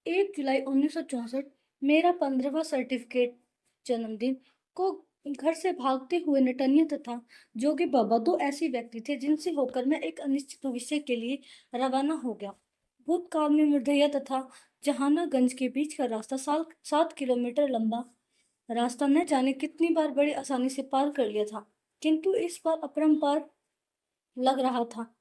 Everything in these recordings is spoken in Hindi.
1 जुलाई 1964 मेरा 15वां सर्टिफिकेट जन्मदिन को घर से भागते हुए नटन्या तथा जोगी बाबा दो ऐसे व्यक्ति थे जिनसे होकर मैं एक अनिश्चित भविष्य के लिए रवाना हो गया। भूतकाल में मुर्दैया तथा जहानागंज के बीच का रास्ता 7 किलोमीटर लंबा रास्ता न जाने कितनी बार बड़ी आसानी से पार कर लिया था, किंतु इस बार अपरंपार लग रहा था।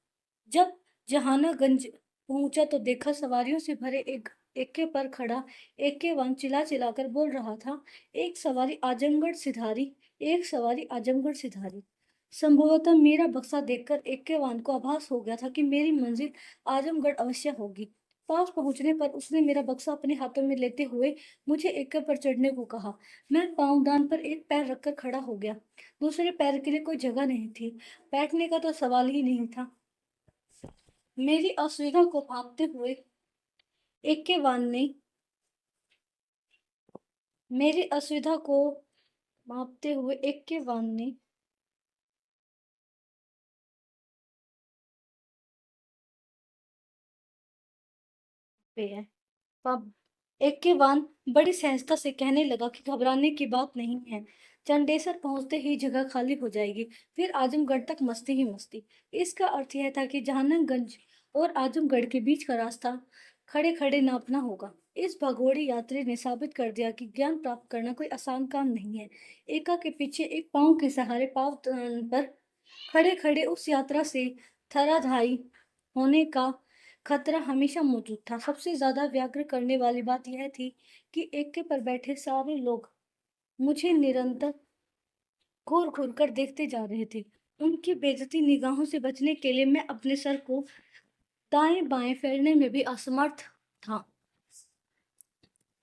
जब जहानागंज पहुंचा तो देखा सवारियों से भरे एक एक्के पर खड़ा एक्के वान चिल्ला चिल्लाकर बोल रहा था, एक सवारी आजमगढ़ सिधारी, एक सवारी आजमगढ़ सिधारी। संभवतः मेरा बक्सा देखकर एक्के वान को आभास हो गया था कि मेरी मंजिल आजमगढ़ अवश्य होगी। पास पहुंचने पर उसने मेरा बक्सा अपने हाथों में लेते हुए मुझे एक्के पर चढ़ने को कहा। मैं पांवदान पर एक पैर रखकर खड़ा हो गया। दूसरे पैर के लिए कोई जगह नहीं थी। बैठने का तो सवाल ही नहीं था। मेरी असुविधा को भांपते हुए एक्केवान ने मेरी असुविधा को भांपते हुए एक्केवान ने पे है पब एक्केवान बड़ी सहजता से कहने लगा कि घबराने की बात नहीं है। चंडेसर पहुंचते ही जगह खाली हो जाएगी, फिर आजमगढ़ तक मस्ती ही मस्ती। इसका अर्थ यह था कि जहानगंज और आजमगढ़ के बीच का रास्ता खड़े खड़े नापना होगा। इस भगोड़े यात्री ने साबित कर दिया कि ज्ञान प्राप्त करना कोई आसान काम नहीं है। एका के पीछे एक पांव के सहारे पाव पर खड़े खड़े उस यात्रा से धराधाई होने का खतरा हमेशा मौजूद था। सबसे ज्यादा व्याग्र करने वाली बात यह थी कि एक्के पर बैठे सारे लोग मुझे निरंतर घूर घूर कर देखते जा रहे थे। उनकी बेइज्जती निगाहों से बचने के लिए मैं अपने सर को दाएं बाएं फेरने में भी असमर्थ था,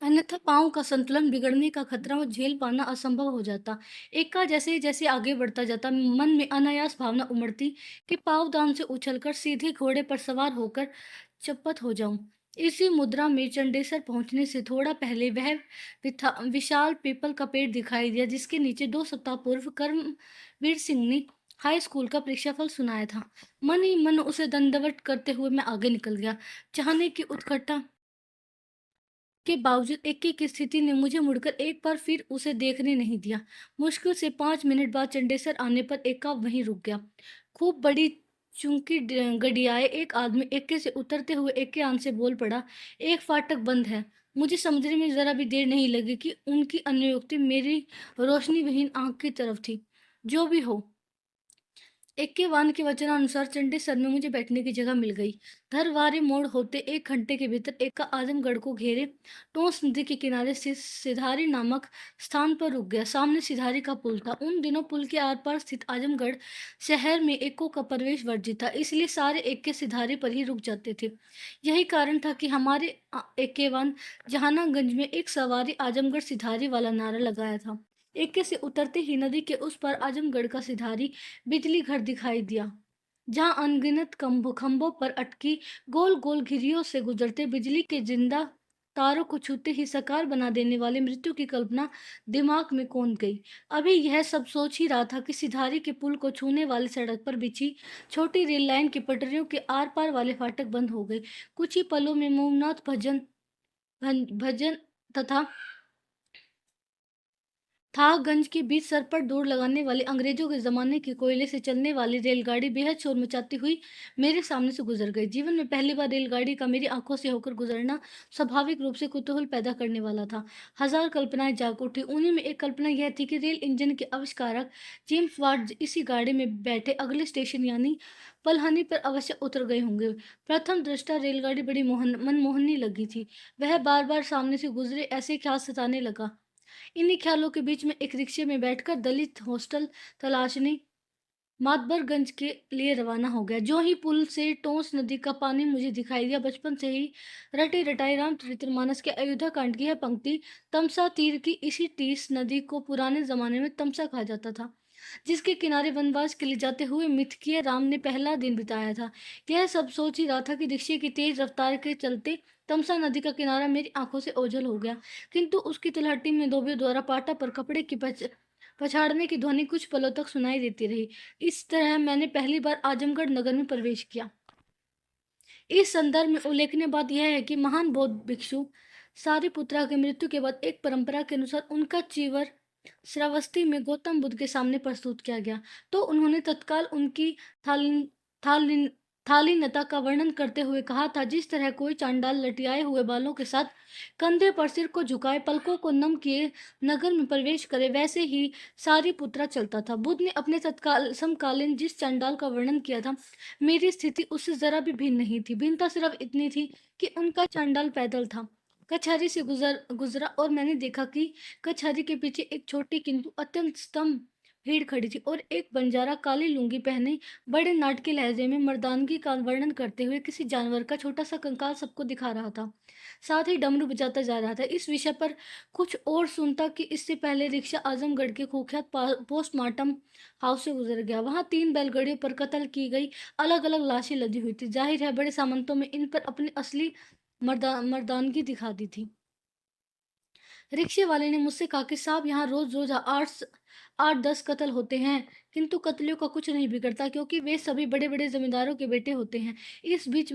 अन्यथा पाँव का संतुलन बिगड़ने का खतरा और झेल पाना असंभव हो जाता। एका जैसे जैसे आगे बढ़ता जाता, मन में अनायास भावना उमड़ती कि पावदान से उछलकर सीधे घोड़े पर सवार होकर चपत हो जाऊं। इसी मुद्रा में चंडेसर पहुंचने से थोड़ा पहले वह विशाल पीपल का पेड़ दिखाई दिया, जिसके नीचे 2 सप्ताह पूर्व कर्मवीर सिंह ने हाई स्कूल का परीक्षाफल सुनाया था। मन ही मन उसे दंडवत करते हुए मैं आगे निकल गया। चाहने की उत्कंठा के बावजूद एक्के की स्थिति ने मुझे मुड़कर एक बार फिर उसे देखने नहीं दिया। मुश्किल से 5 मिनट बाद चंडेसर आने पर एक्का वहीं रुक गया। खूब बड़ी चूंकि गडियाए एक आदमी एक्के से उतरते हुए एक्के आन से बोल पड़ा, एक फाटक बंद है। मुझे समझने में जरा भी देर नहीं लगी कि उनकी अन्योक्ति मेरी रोशनी विहीन आंख की तरफ थी। जो भी हो, एक्केवान के वचनानुसार चंडेसर में मुझे बैठने की जगह मिल गई। धरवारे मोड़ होते 1 घंटे के भीतर एक्का आजमगढ़ को घेरे टोंस नदी के किनारे से सिधारी नामक स्थान पर रुक गया। सामने सिधारी का पुल था। उन दिनों पुल के आर पार स्थित आजमगढ़ शहर में एक्कों का प्रवेश वर्जित था, इसलिए सारे एक्के सिधारी पर ही रुक जाते थे। यही कारण था कि हमारे एक्केवान जहानागंज में एक सवारी आजमगढ़ सिधारी वाला नारा लगाया था। एक्के से उतरते ही नदी के उस पर आजमगढ़ का सिधारी बिजली घर दिखाई दिया, जहां अनगिनत खंभों पर अटकी गोल गोल घिरियों से गुजरते बिजली के जिंदा तारों को छूते ही साकार बना देने वाले मृत्यु की कल्पना दिमाग में कौंध गई। अभी यह सब सोच ही रहा था कि सिधारी के पुल को छूने वाली सड़क पर बिछी छोटी रेल लाइन की पटरियों के आर पार वाले फाटक बंद हो गए। कुछ ही पलों में मोमनाथ भजन तथा थागंज के बीच सर पर दौड़ लगाने वाली अंग्रेजों के जमाने की कोयले से चलने वाली रेलगाड़ी बेहद शोर मचाती हुई मेरे सामने से गुजर गई। जीवन में पहली बार रेलगाड़ी का मेरी आंखों से होकर गुजरना स्वाभाविक रूप से कुतूहल पैदा करने वाला था। हजार कल्पनाएं जाग उठी। उन्हीं में एक कल्पना यह थी कि रेल इंजन के आविष्कारक जेम्स वाट इसी गाड़ी में बैठे अगले स्टेशन यानी पलहनी पर अवश्य उतर गए होंगे। प्रथम दृष्टा रेलगाड़ी बड़ी मनमोहनी लगी थी। वह बार बार सामने से गुजरे ऐसे ख्याल सताने लगा। इन्हीं ख्यालों के बीच में एक रिक्शे में बैठकर दलित हॉस्टल तलाशने मातबरगंज के लिए रवाना हो गया। जो ही पुल से टोंस नदी का पानी मुझे दिखाई दिया, बचपन से ही रटे रटाई रामचरितमानस के अयोध्या कांड की यह पंक्ति, तमसा तीर की इसी टीस नदी को पुराने जमाने में तमसा कहा जाता था, जिसके किनारे वनवास के लिए जाते हुए मिथकीय राम ने पहला दिन बिताया था। यह सब सोच ही रहा था कि रिक्शे की तेज रफ्तार के चलते तमसा नदी का किनारा मेरी आंखों से ओझल हो गया, किंतु उसकी तलहटी में धोबियों द्वारा पाटा पर कपड़े की पछाड़ने की ध्वनि कुछ पलों तक सुनाई देती रही। इस तरह मैंने पहली बार आजमगढ़ नगर में प्रवेश किया। इस संदर्भ में उल्लेखनीय बात यह है कि महान बौद्ध भिक्षु सारिपुत्रा की मृत्यु के बाद एक परंपरा के अनुसार उनका चीवर श्रावस्ती में गौतम बुद्ध के सामने प्रस्तुत किया गया। तो उन्होंने तत्काल उनकी थालिन थालिन थालीनता का वर्णन करते हुए कहा था, जिस तरह कोई चांडाल लटियाए हुए बालों के साथ कंधे पर सिर को झुकाए पलकों को नम किए नगर में प्रवेश करे, वैसे ही सारिपुत्रा चलता था। बुद्ध ने अपने तत्काल समकालीन जिस चांडाल का वर्णन किया था, मेरी स्थिति उससे जरा भी भिन्न नहीं थी। भिन्नता सिर्फ इतनी थी कि उनका चांडाल पैदल था, कचहरी से गुजरा और मैंने देखा कि कचहरी के पीछे एक छोटी किंतु अत्यंत स्तंभ भीड़ खड़ी थी और एक बंजारा काली लुंगी पहने बड़े नाटकी लहजे में मर्दानगी का वर्णन करते हुए किसी जानवर का छोटा सा कंकाल सबको दिखा रहा था, साथ ही डमरू बजाता जा रहा था। इस विषय पर कुछ और सुनता कि इससे पहले रिक्शा आजमगढ़ के कुख्यात पोस्टमार्टम हाउस से गुजर गया। वहां 3 बैलगाड़ियों पर कत्ल की गई अलग अलग लाशें लदी हुई थी। जाहिर है बड़े सामंतों में इन पर अपनी असली मर्दानगी दिखा दी थी। रिक्शे वाले ने मुझसे कहा कि साहब, यहाँ रोज रोज 8-10 कत्ल होते हैं, किंतु कत्लियों का कुछ नहीं बिगड़ता क्योंकि वे सभी बड़े बड़े जमींदारों के बेटे होते हैं। इस बीच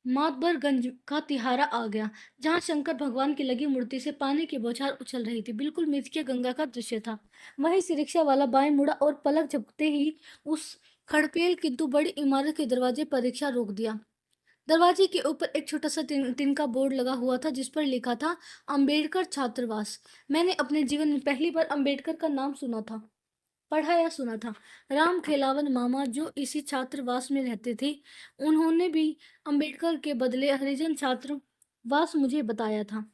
मातबरगंज का तिहारा आ गया, जहाँ शंकर भगवान की लगी मूर्ति से पानी की बौछार उछल रही थी। बिल्कुल मिथ्या गंगा का दृश्य था। वहीं से रिक्शा वाला बाएं मुड़ा और पलक झपकते ही उस खड़पेल किंतु बड़ी इमारत के दरवाजे पर रिक्शा रोक दिया। दरवाजे के ऊपर एक छोटा सा टिन का बोर्ड लगा हुआ था, जिस पर लिखा था अंबेडकर छात्रावास। मैंने अपने जीवन में पहली बार अंबेडकर का नाम सुना था, पढ़ा या सुना था। राम खेलावन मामा जो इसी छात्रावास में रहते थे, उन्होंने भी अंबेडकर के बदले हरिजन छात्रावास मुझे बताया था।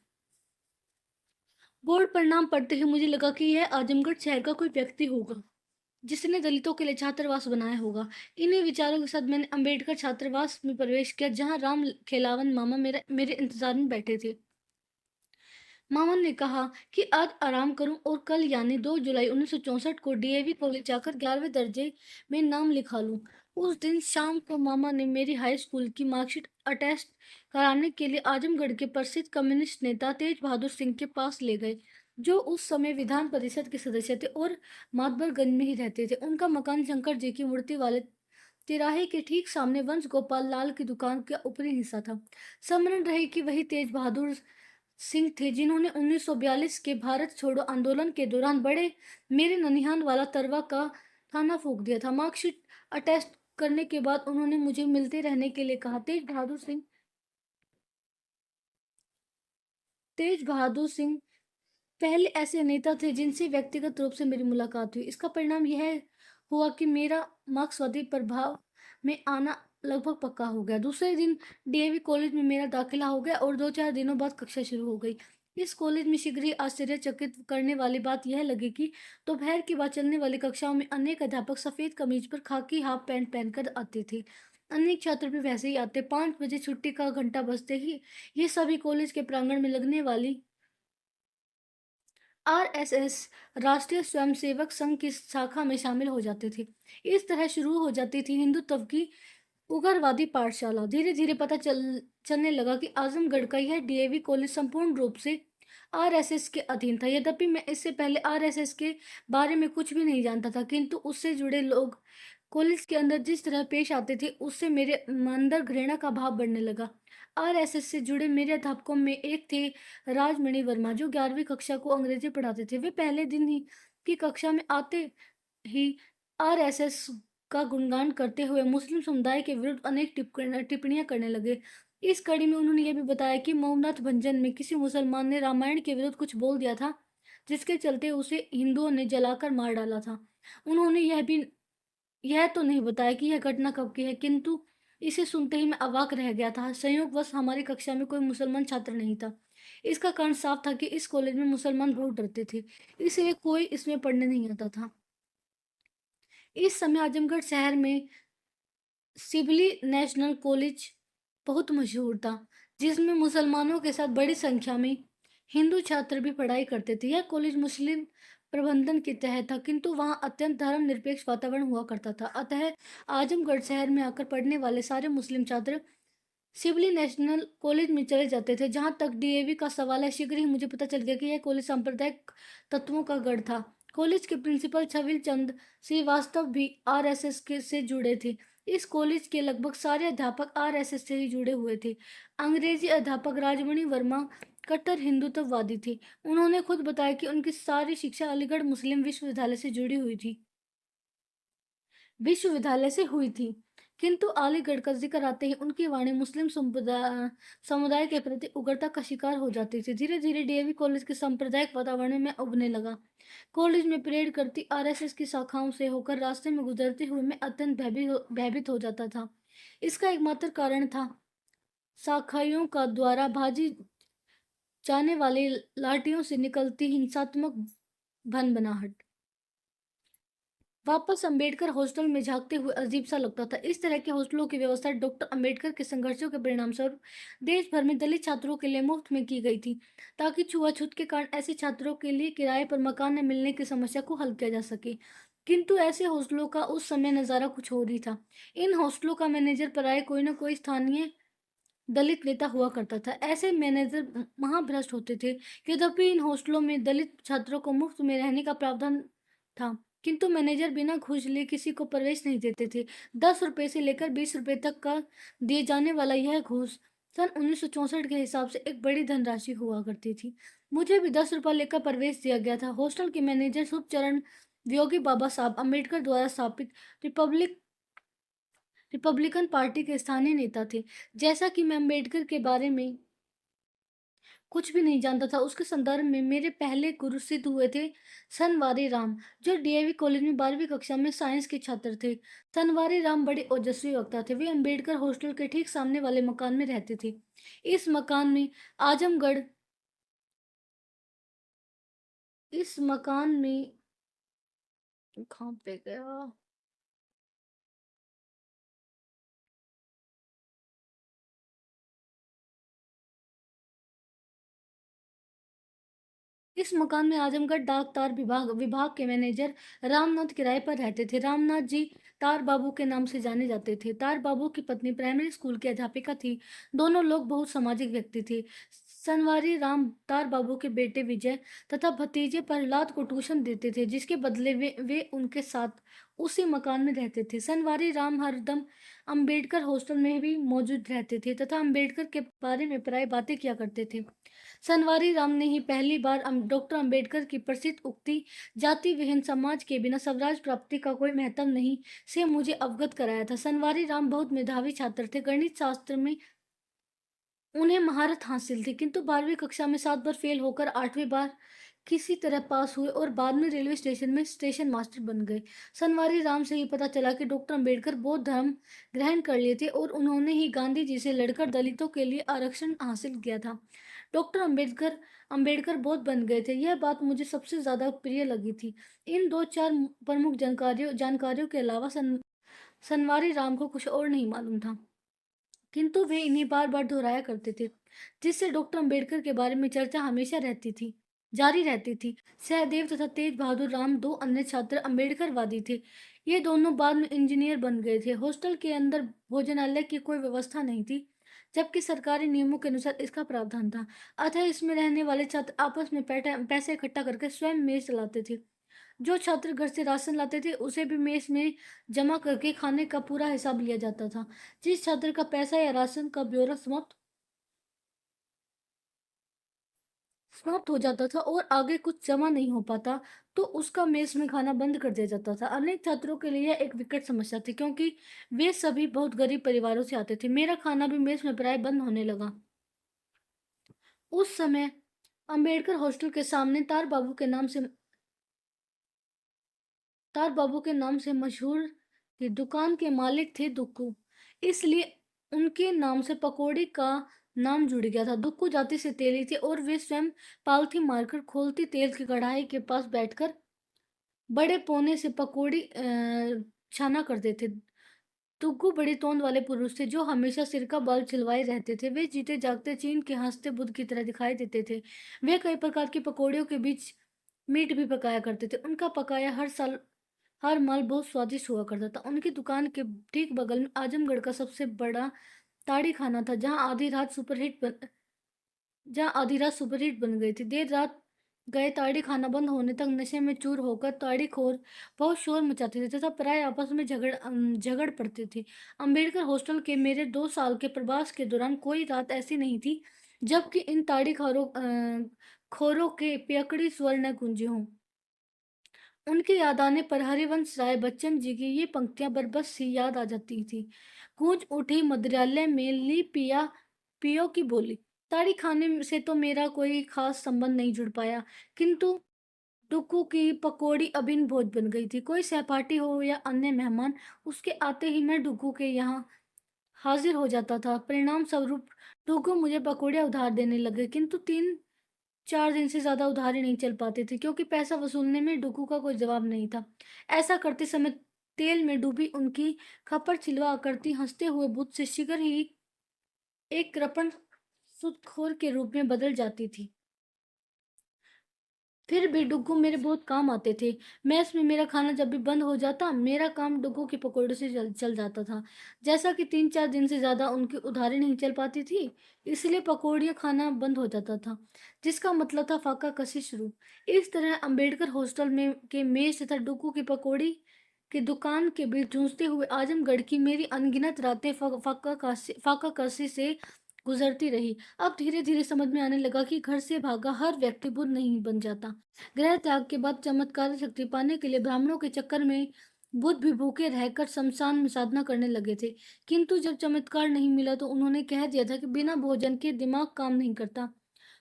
बोर्ड पर नाम पढ़ते ही मुझे लगा कि यह आजमगढ़ शहर का कोई व्यक्ति होगा जिसने दलितों के लिए छात्रावास बनाया होगा। इन्हीं विचारों के साथ मैंने अंबेडकर छात्रावास में प्रवेश किया, जहां राम खेलावन मामा मेरे इंतजार में बैठे थे। मामा ने कहा कि आज आराम करूं और कल यानी 2 जुलाई 1964 को डीएवी कॉलेज जाकर 11वें दर्जे में नाम लिखा लूं। उस दिन शाम को मामा ने मेरी हाई स्कूल की मार्कशीट अटेस्ट कराने के लिए आजमगढ़ के प्रसिद्ध कम्युनिस्ट नेता तेज बहादुर सिंह के पास ले गए, जो उस समय विधान परिषद के सदस्य थे और मातबरगंज में ही रहते थे। उनका मकान शंकर जी की मूर्ति वाले तिराहे के ठीक सामने वंश गोपाल लाल की दुकान का ऊपरी हिस्सा था। स्मरण रहे कि वही तेज बहादुर सिंह थे जिन्होंने 1942 के भारत छोड़ो आंदोलन के दौरान मेरे ननिहाल वाला तरवा का थाना फूंक दिया था। मार्कशीट अटेस्ट करने के बाद उन्होंने मुझे मिलते रहने के लिए कहा। तेज बहादुर सिंह पहले ऐसे नेता थे जिनसे व्यक्तिगत रूप से मेरी मुलाकात हुई। इसका परिणाम यह हुआ कि मेरा मार्क्सवादी प्रभाव में आना लगभग पक्का हो गया। दूसरे दिन डीएवी कॉलेज में मेरा दाखिला हो गया और 2-4 दिनों बाद कक्षा शुरू हो गई। इस कॉलेज में शीघ्र ही आश्चर्यचकित करने वाली बात यह लगी कि दोपहर के बाद चलने वाली कक्षाओं में अनेक अध्यापक सफेद कमीज पर खाकी हाफ पैंट पहनकर आते थे। अनेक छात्र भी वैसे ही आते। 5 बजे छुट्टी का घंटा बजते ही ये सभी कॉलेज के प्रांगण में लगने वाली आरएसएस राष्ट्रीय स्वयंसेवक संघ की शाखा में शामिल हो जाते थे। इस तरह शुरू हो जाती थी हिंदुत्व की उग्रवादी पाठशाला। धीरे धीरे पता चलने लगा कि आजमगढ़ का यह डीएवी कॉलेज संपूर्ण रूप से आरएसएस के अधीन था। यद्यपि मैं इससे पहले आरएसएस के बारे में कुछ भी नहीं जानता था, किंतु उससे जुड़े लोग कॉलेज के अंदर जिस तरह पेश आते थे, उससे मेरे अंदर घृणा का भाव बढ़ने लगा। आरएसएस से जुड़े मेरे अध्यापकों में एक थे राजमणि वर्मा, जो 11वीं कक्षा को अंग्रेजी पढ़ाते थे। वे पहले दिन ही की कक्षा में आते ही आरएसएस का गुणगान करते हुए मुस्लिम समुदाय के विरुद्ध अनेक टिप्पणियां करने लगे। इस कड़ी में उन्होंने यह भी बताया कि मौनाथ भंजन में किसी मुसलमान ने रामायण के विरुद्ध कुछ बोल दिया था, जिसके चलते उसे हिंदुओं ने जलाकर मार डाला था। उन्होंने यह तो नहीं बताया कि यह घटना कब की है, किंतु इसे सुनते ही मैं अवाक रह गया था। संयोगवश हमारी कक्षा में कोई मुसलमान छात्र नहीं था। इसका कारण साफ था कि इस कॉलेज में मुसलमान बहुत डरते थे, इसलिए कोई इसमें पढ़ने नहीं आता था। इस समय आजमगढ़ शहर में सिबली नेशनल कॉलेज बहुत मशहूर था, जिसमें मुसलमानों के साथ बड़ी संख्या में हिंदू छात्र भी पढ़ाई करते थे। यह कॉलेज मुस्लिम प्रबंधन के तहत था, किंतु वहां अत्यंत धर्मनिरपेक्ष वातावरण हुआ करता था। अतः आजमगढ़ शहर में आकर पढ़ने वाले सारे मुस्लिम छात्र सिबली नेशनल कॉलेज में चले जाते थे। जहां तक डीएवी का सवाल है, शीघ्र ही मुझे पता चल गया कि यह कॉलेज सांप्रदायिक तत्वों का गढ़ था। कॉलेज के प्रिंसिपल छविल चंद श्रीवास्तव भी आरएसएस के से जुड़े थे। इस कॉलेज के लगभग सारे अध्यापक आरएसएस से ही जुड़े हुए थे। अंग्रेजी अध्यापक राजमणि वर्मा कट्टर हिंदुत्ववादी थे। उन्होंने खुद बताया कि उनकी सारी शिक्षा अलीगढ़ मुस्लिम विश्वविद्यालय से हुई थी। किंतु अलीगढ़ का जिक्र आते ही उनकी वाणी मुस्लिम समुदाय के प्रति उग्रता का शिकार हो जाती थी। धीरे धीरे डीएवी कॉलेज के सांप्रदायिक वातावरण में उभरने लगा। कॉलेज में परेड करती आरएसएस की शाखाओं से होकर रास्ते में गुजरते हुए मैं अत्यंत भयभीत हो जाता था। इसका एकमात्र कारण था शाखाओं का द्वारा भाजी जाने वाली लाठियों से निकलती हिंसात्मक भनभनाहट। वापस अंबेडकर हॉस्टल में झांकते हुए अजीब सा लगता था। इस तरह के हॉस्टलों की व्यवस्था डॉक्टर अंबेडकर के संघर्षों के परिणामस्वरूप देश भर में दलित छात्रों के लिए मुफ्त में की गई थी, ताकि छुआछूत के कारण ऐसे छात्रों के लिए किराए पर मकान न मिलने की समस्या को हल किया जा सके। किंतु ऐसे हॉस्टलों का उस समय नज़ारा कुछ और ही था। इन हॉस्टलों का मैनेजर प्राय कोई न कोई स्थानीय दलित नेता हुआ करता था। ऐसे मैनेजर महाभ्रष्ट होते थे। यद्यपि इन हॉस्टलों में दलित छात्रों को मुफ्त में रहने का प्रावधान था, किंतु मैनेजर बिना घूस लिए किसी को प्रवेश नहीं देते थे। 10 रुपए से लेकर 20 रुपए तक का दिए जाने वाला यह घूस सन 1964 के हिसाब से एक बड़ी धनराशि हुआ करती थी। मुझे भी 10 रुपया लेकर प्रवेश दिया गया था। हॉस्टल के मैनेजर शुभचरण योगी बाबा साहब अम्बेडकर द्वारा स्थापित रिपब्लिकन पार्टी के स्थानीय नेता थे। जैसा कि मैं अम्बेडकर के बारे में कुछ भी नहीं जानता था, उसके संदर्भ में मेरे पहले गुरु सिद्ध हुए थे सनवारी राम, जो डीएवी कॉलेज में 12वीं कक्षा में साइंस के छात्र थे। सनवारी राम बड़े ओजस्वी वक्ता थे। वे अम्बेडकर हॉस्टल के ठीक सामने वाले मकान में रहते थे। इस मकान में आजमगढ़ इस मकान में कहाँ पे गया इस मकान में आजमगढ़ डाक तार विभाग विभाग के मैनेजर रामनाथ किराए पर रहते थे। रामनाथ जी तार बाबू के नाम से जाने जाते थे। तार बाबू की पत्नी प्राइमरी स्कूल की अध्यापिका थी। दोनों लोग बहुत सामाजिक व्यक्ति थे। सनवारी राम तार बाबू के बेटे विजय तथा भतीजे प्रहलाद को ट्यूशन देते थे, जिसके बदले वे उनके साथ उसी मकान में रहते थे। सनवारी राम हरदम अंबेडकर हॉस्टल में भी मौजूद रहते थे तथा अंबेडकर के बारे में प्राय बातें किया करते थे। सनवारी राम ने ही पहली बार डॉक्टर अंबेडकर की प्रसिद्ध उक्ति जाति विहीन समाज के बिना स्वराज प्राप्ति का कोई महत्व नहीं से मुझे अवगत कराया था। सनवारी राम बहुत मेधावी छात्र थे। गणित शास्त्र में उन्हें महारत हासिल थी, किंतु 12वीं कक्षा में 7 बार फेल होकर 8वीं बार किसी तरह पास हुए और बाद में रेलवे स्टेशन में स्टेशन मास्टर बन गए। सनवारी राम से ही पता चला कि डॉक्टर अंबेडकर बौद्ध धर्म ग्रहण कर लिए थे और उन्होंने ही गांधी जी से लड़कर दलितों के लिए आरक्षण हासिल किया था। डॉक्टर अंबेडकर अंबेडकर बौद्ध बन गए थे। यह बात मुझे सबसे ज्यादा प्रिय लगी थी। इन दो चार प्रमुख जानकारियों के अलावा सनवारी राम को कुछ और नहीं मालूम था, किंतु वे इन्हें बार बार दोहराया करते थे, जिससे डॉक्टर अंबेडकर के बारे में चर्चा हमेशा जारी रहती थी। सहदेव तथा तेज बहादुर राम, दो अन्य छात्र अम्बेडकरवादी थे। ये दोनों बाद में इंजीनियर बन गए थे। हॉस्टल के अंदर भोजनालय की कोई व्यवस्था नहीं थी, जबकि सरकारी नियमों के अनुसार इसका प्रावधान था। अतः इसमें रहने वाले छात्र आपस में पैसे इकट्ठा करके स्वयं मेस चलाते थे। जो छात्र घर से राशन लाते थे, उसे भी मेस में जमा करके खाने का पूरा हिसाब लिया जाता था। जिस छात्र का पैसा या राशन का ब्यौरा समाप्त हो जाता था और आगे कुछ जमा नहीं हो पाता, तो उसका मेस में खाना बंद कर दिया जाता था। अनेक छात्रों के लिए यह एक विकट समस्या थी, क्योंकि वे सभी बहुत गरीब परिवारों से आते थे। मेरा खाना भी मेस में प्राय बंद होने लगा। उस समय अंबेडकर हॉस्टल के सामने तार बाबू के नाम से मशहूर की दुकान के मालिक थे दुक्कू, इसलिए उनके नाम से पकौड़ी का नाम जुड़ गया था। दुक्कू जाति से तेली थे और वे स्वयं पालथी मारकर खोलती तेल की कढ़ाई के पास बैठकर बड़े पोने से पकौड़ी छाना करते थे। दुग्गू बड़ी तोंद वाले पुरुष थे, जो हमेशा सिर का बाल छिलवाए रहते थे। वे जीते जागते चीन के हंसते बुद्ध की तरह दिखाई देते थे। वे कई प्रकार की पकौड़ियों के बीच मीट भी पकाया करते थे। उनका पकाया हर माल बहुत स्वादिष्ट हुआ करता था। उनकी दुकान के ठीक बगल में आजमगढ़ का सबसे बड़ा ताड़ी खाना था, जहां आधी रात सुपरहिट बन गई थी। देर रात गए ताड़ी खाना बंद होने तक नशे में चूर होकर ताड़ीखोर बहुत शोर मचाते थे तथा पराए आपस में झगड़ पड़ते थे। अंबेडकर हॉस्टल के मेरे 2 साल के प्रवास के दौरान कोई रात ऐसी नहीं थी जबकि इन खोरों के पियकड़ी स्वर न गूंजे हों। उनकी याद आने पर हरिवंश राय बच्चन जी की ये पंक्तियां बरबस सी याद आ जाती थी। गूंज उठी मद्रालय में ली पिया पियो की बोली। ताड़ी खाने से तो मेरा कोई खास संबंध नहीं जुड़ पाया, किंतु डुक्कू की पकौड़ी अभिन्न भोज बन गई थी। कोई सहपाठी हो या अन्य मेहमान, उसके आते ही मैं डुग्गू के यहाँ हाजिर हो जाता था। परिणाम स्वरूप डुग्गू मुझे पकौड़ियाँ उधार देने लगे, किंतु 3-4 दिन से ज्यादा उधार ही नहीं चल पाते थे, क्योंकि पैसा वसूलने में डुग्गू का कोई जवाब नहीं था। ऐसा करते समय तेल में डूबी उनकी खप्पर छिलवा करती हंसते हुए बुद्ध से शीघ्र ही एक कृपण सुदखोर के रूप में बदल जाती थी। फिर भी डुग्गू मेरे बहुत काम आते थे। मेस में मेरा खाना जब भी बंद हो जाता, मेरा काम डुग्गू के पकौड़े से चल जाता था। जैसा कि 3-4 दिन से ज्यादा उनकी उधारी नहीं चल पाती थी, इसलिए पकौड़ियाँ खाना बंद हो जाता था, जिसका मतलब था फाका कसी शुरू। इस तरह अंबेडकर हॉस्टल में के मेज तथा डुग्गू की पकौड़ी की दुकान के बीच जूझते हुए आजमगढ़ की मेरी अनगिनत रातें फाका कसी से गुजरती रही। अब धीरे धीरे समझ में आने लगा कि घर से भागा हर व्यक्ति बुद्ध नहीं बन जाता। गृह त्याग के बाद चमत्कारी शक्ति पाने के लिए ब्राह्मणों के चक्कर में बुद्ध भी भूखे रहकर शमशान में साधना करने लगे थे। किंतु जब चमत्कार नहीं मिला तो उन्होंने कह दिया था कि बिना भोजन के दिमाग काम नहीं करता।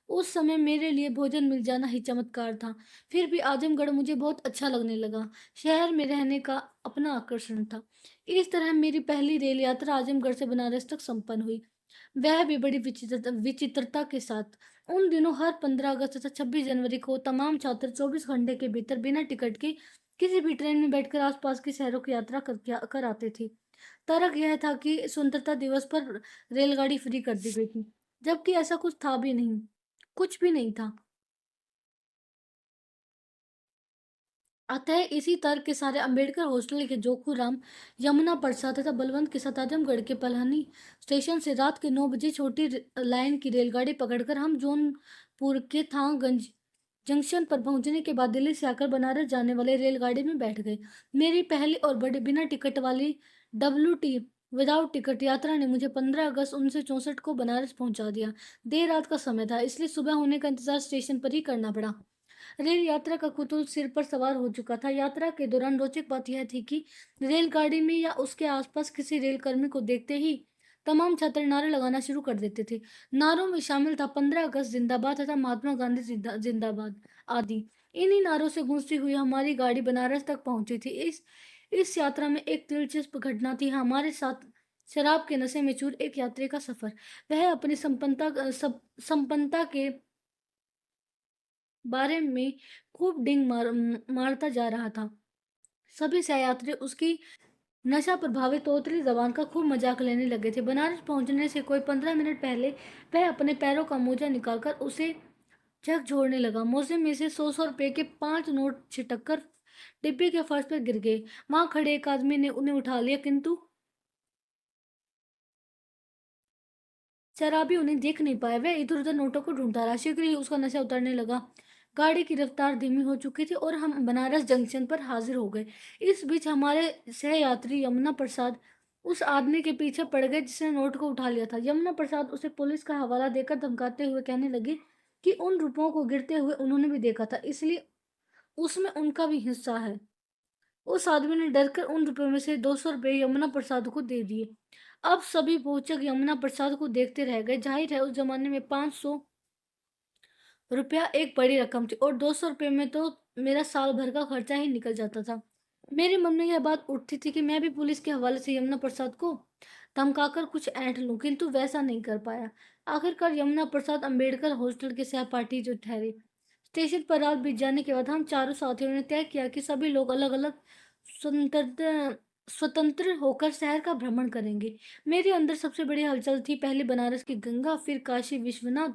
उस समय मेरे लिए भोजन मिल जाना ही चमत्कार था। फिर भी आजमगढ़ मुझे बहुत अच्छा लगने लगा। शहर में रहने का अपना आकर्षण था। इस तरह मेरी पहली रेल यात्रा आजमगढ़ से बनारस तक संपन्न हुई, वह भी बड़ी विचित्रता के साथ। उन दिनों हर 15 अगस्त तथा 26 जनवरी को तमाम छात्र 24 घंटे के भीतर बिना टिकट के किसी भी ट्रेन में बैठकर आसपास की शहरों की यात्रा कर आते थे। तर्क यह था कि स्वतंत्रता दिवस पर रेलगाड़ी फ्री कर दी गई थी, जबकि ऐसा कुछ था भी नहीं, कुछ भी नहीं था। अतः इसी तर्क के सारे अंबेडकर हॉस्टल के जोखूराम, यमुना प्रसाद तथा बलवंत के साथ आजमगढ़ के पलानी स्टेशन से रात के 9 बजे छोटी लाइन की रेलगाड़ी पकड़कर हम जौनपुर के थांगंज जंक्शन पर पहुंचने के बाद दिल्ली से आकर बनारस जाने वाले रेलगाड़ी में बैठ गए। मेरी पहली और बड़ी बिना टिकट वाली WT विदाउट टिकट यात्रा ने मुझे 15 अगस्त 1964 को बनारस पहुंचा दिया। देर रात का समय था, इसलिए सुबह होने का इंतजार स्टेशन पर ही करना पड़ा। रेल यात्रा का कुतूहल सिर पर सवार हो चुका था। यात्रा के दौरान रोचक बात यह थी कि रेलगाड़ी में या उसके आसपास किसी रेलकर्मी को देखते ही तमाम छात्र नारे लगाना शुरू कर देते थे। नारों में शामिल था 15 अगस्त जिंदाबाद तथा महात्मा गांधी जिंदाबाद आदि। इन्हीं नारों से गूंजती हुई हमारी गाड़ी बनारस तक पहुंची थी। इस यात्रा में एक दिलचस्प घटना थी। हमारे साथ शराब के नशे में चूर एक यात्री का सफर। वह अपनी संपन्नता के बारे में खूब मारता जा रहा था। सभी सहयात्री उसकी नशा प्रभावित तोतली जबान का खूब मजाक लेने लगे थे। बनारस पहुंचने से कोई 15 मिनट पहले वह अपने पैरों का मोजा निकालकर उसे झकझोरने लगा। मोजे में से 100-100 रुपए के 5 नोट छिटक कर डिब्बे के फर्श पर गिर गए। वहां खड़े एक आदमी ने उन्हें उठा लिया, किंतु शराबी उन्हें देख नहीं पाया। वह इधर उधर नोटों को ढूंढता रहा। शीघ्र ही उसका नशा उतरने लगा। गाड़ी की रफ्तार धीमी हो चुकी थी और हम बनारस जंक्शन पर हाजिर हो गए। इस बीच हमारे सहयात्री यमुना प्रसाद उस आदमी के पीछे पड़ गए जिसने नोट को उठा लिया था। यमुना प्रसाद उसे पुलिस का हवाला देकर धमकाते हुए कहने लगे कि उन रुपयों को गिरते हुए उन्होंने भी देखा था, इसलिए उसमें उनका भी हिस्सा है। उस आदमी ने डरकर उन रुपयों में से 200 रुपये यमुना प्रसाद को दे दिए। अब सभी भोचक यमुना प्रसाद को देखते रह गए। जाहिर है उस जमाने में 500 रुपया एक बड़ी रकम थी और 200 रुपये में तो मेरा साल भर का खर्चा ही निकल जाता था। मेरे मन में यह बात उठती थी कि मैं भी पुलिस के हवाले से यमुना प्रसाद को धमकाकर कुछ ऐंठ लूं, किंतु वैसा नहीं कर पाया। आखिरकार यमुना प्रसाद अंबेडकर हॉस्टल के सहपाठी जो ठहरे। स्टेशन पर रात बीत जाने के बाद हम चारों साथियों ने तय किया कि सभी लोग अलग अलग स्वतंत्र स्वतंत्र होकर शहर का भ्रमण करेंगे। मेरे अंदर सबसे बड़ी हलचल थी पहले बनारस की गंगा, फिर काशी विश्वनाथ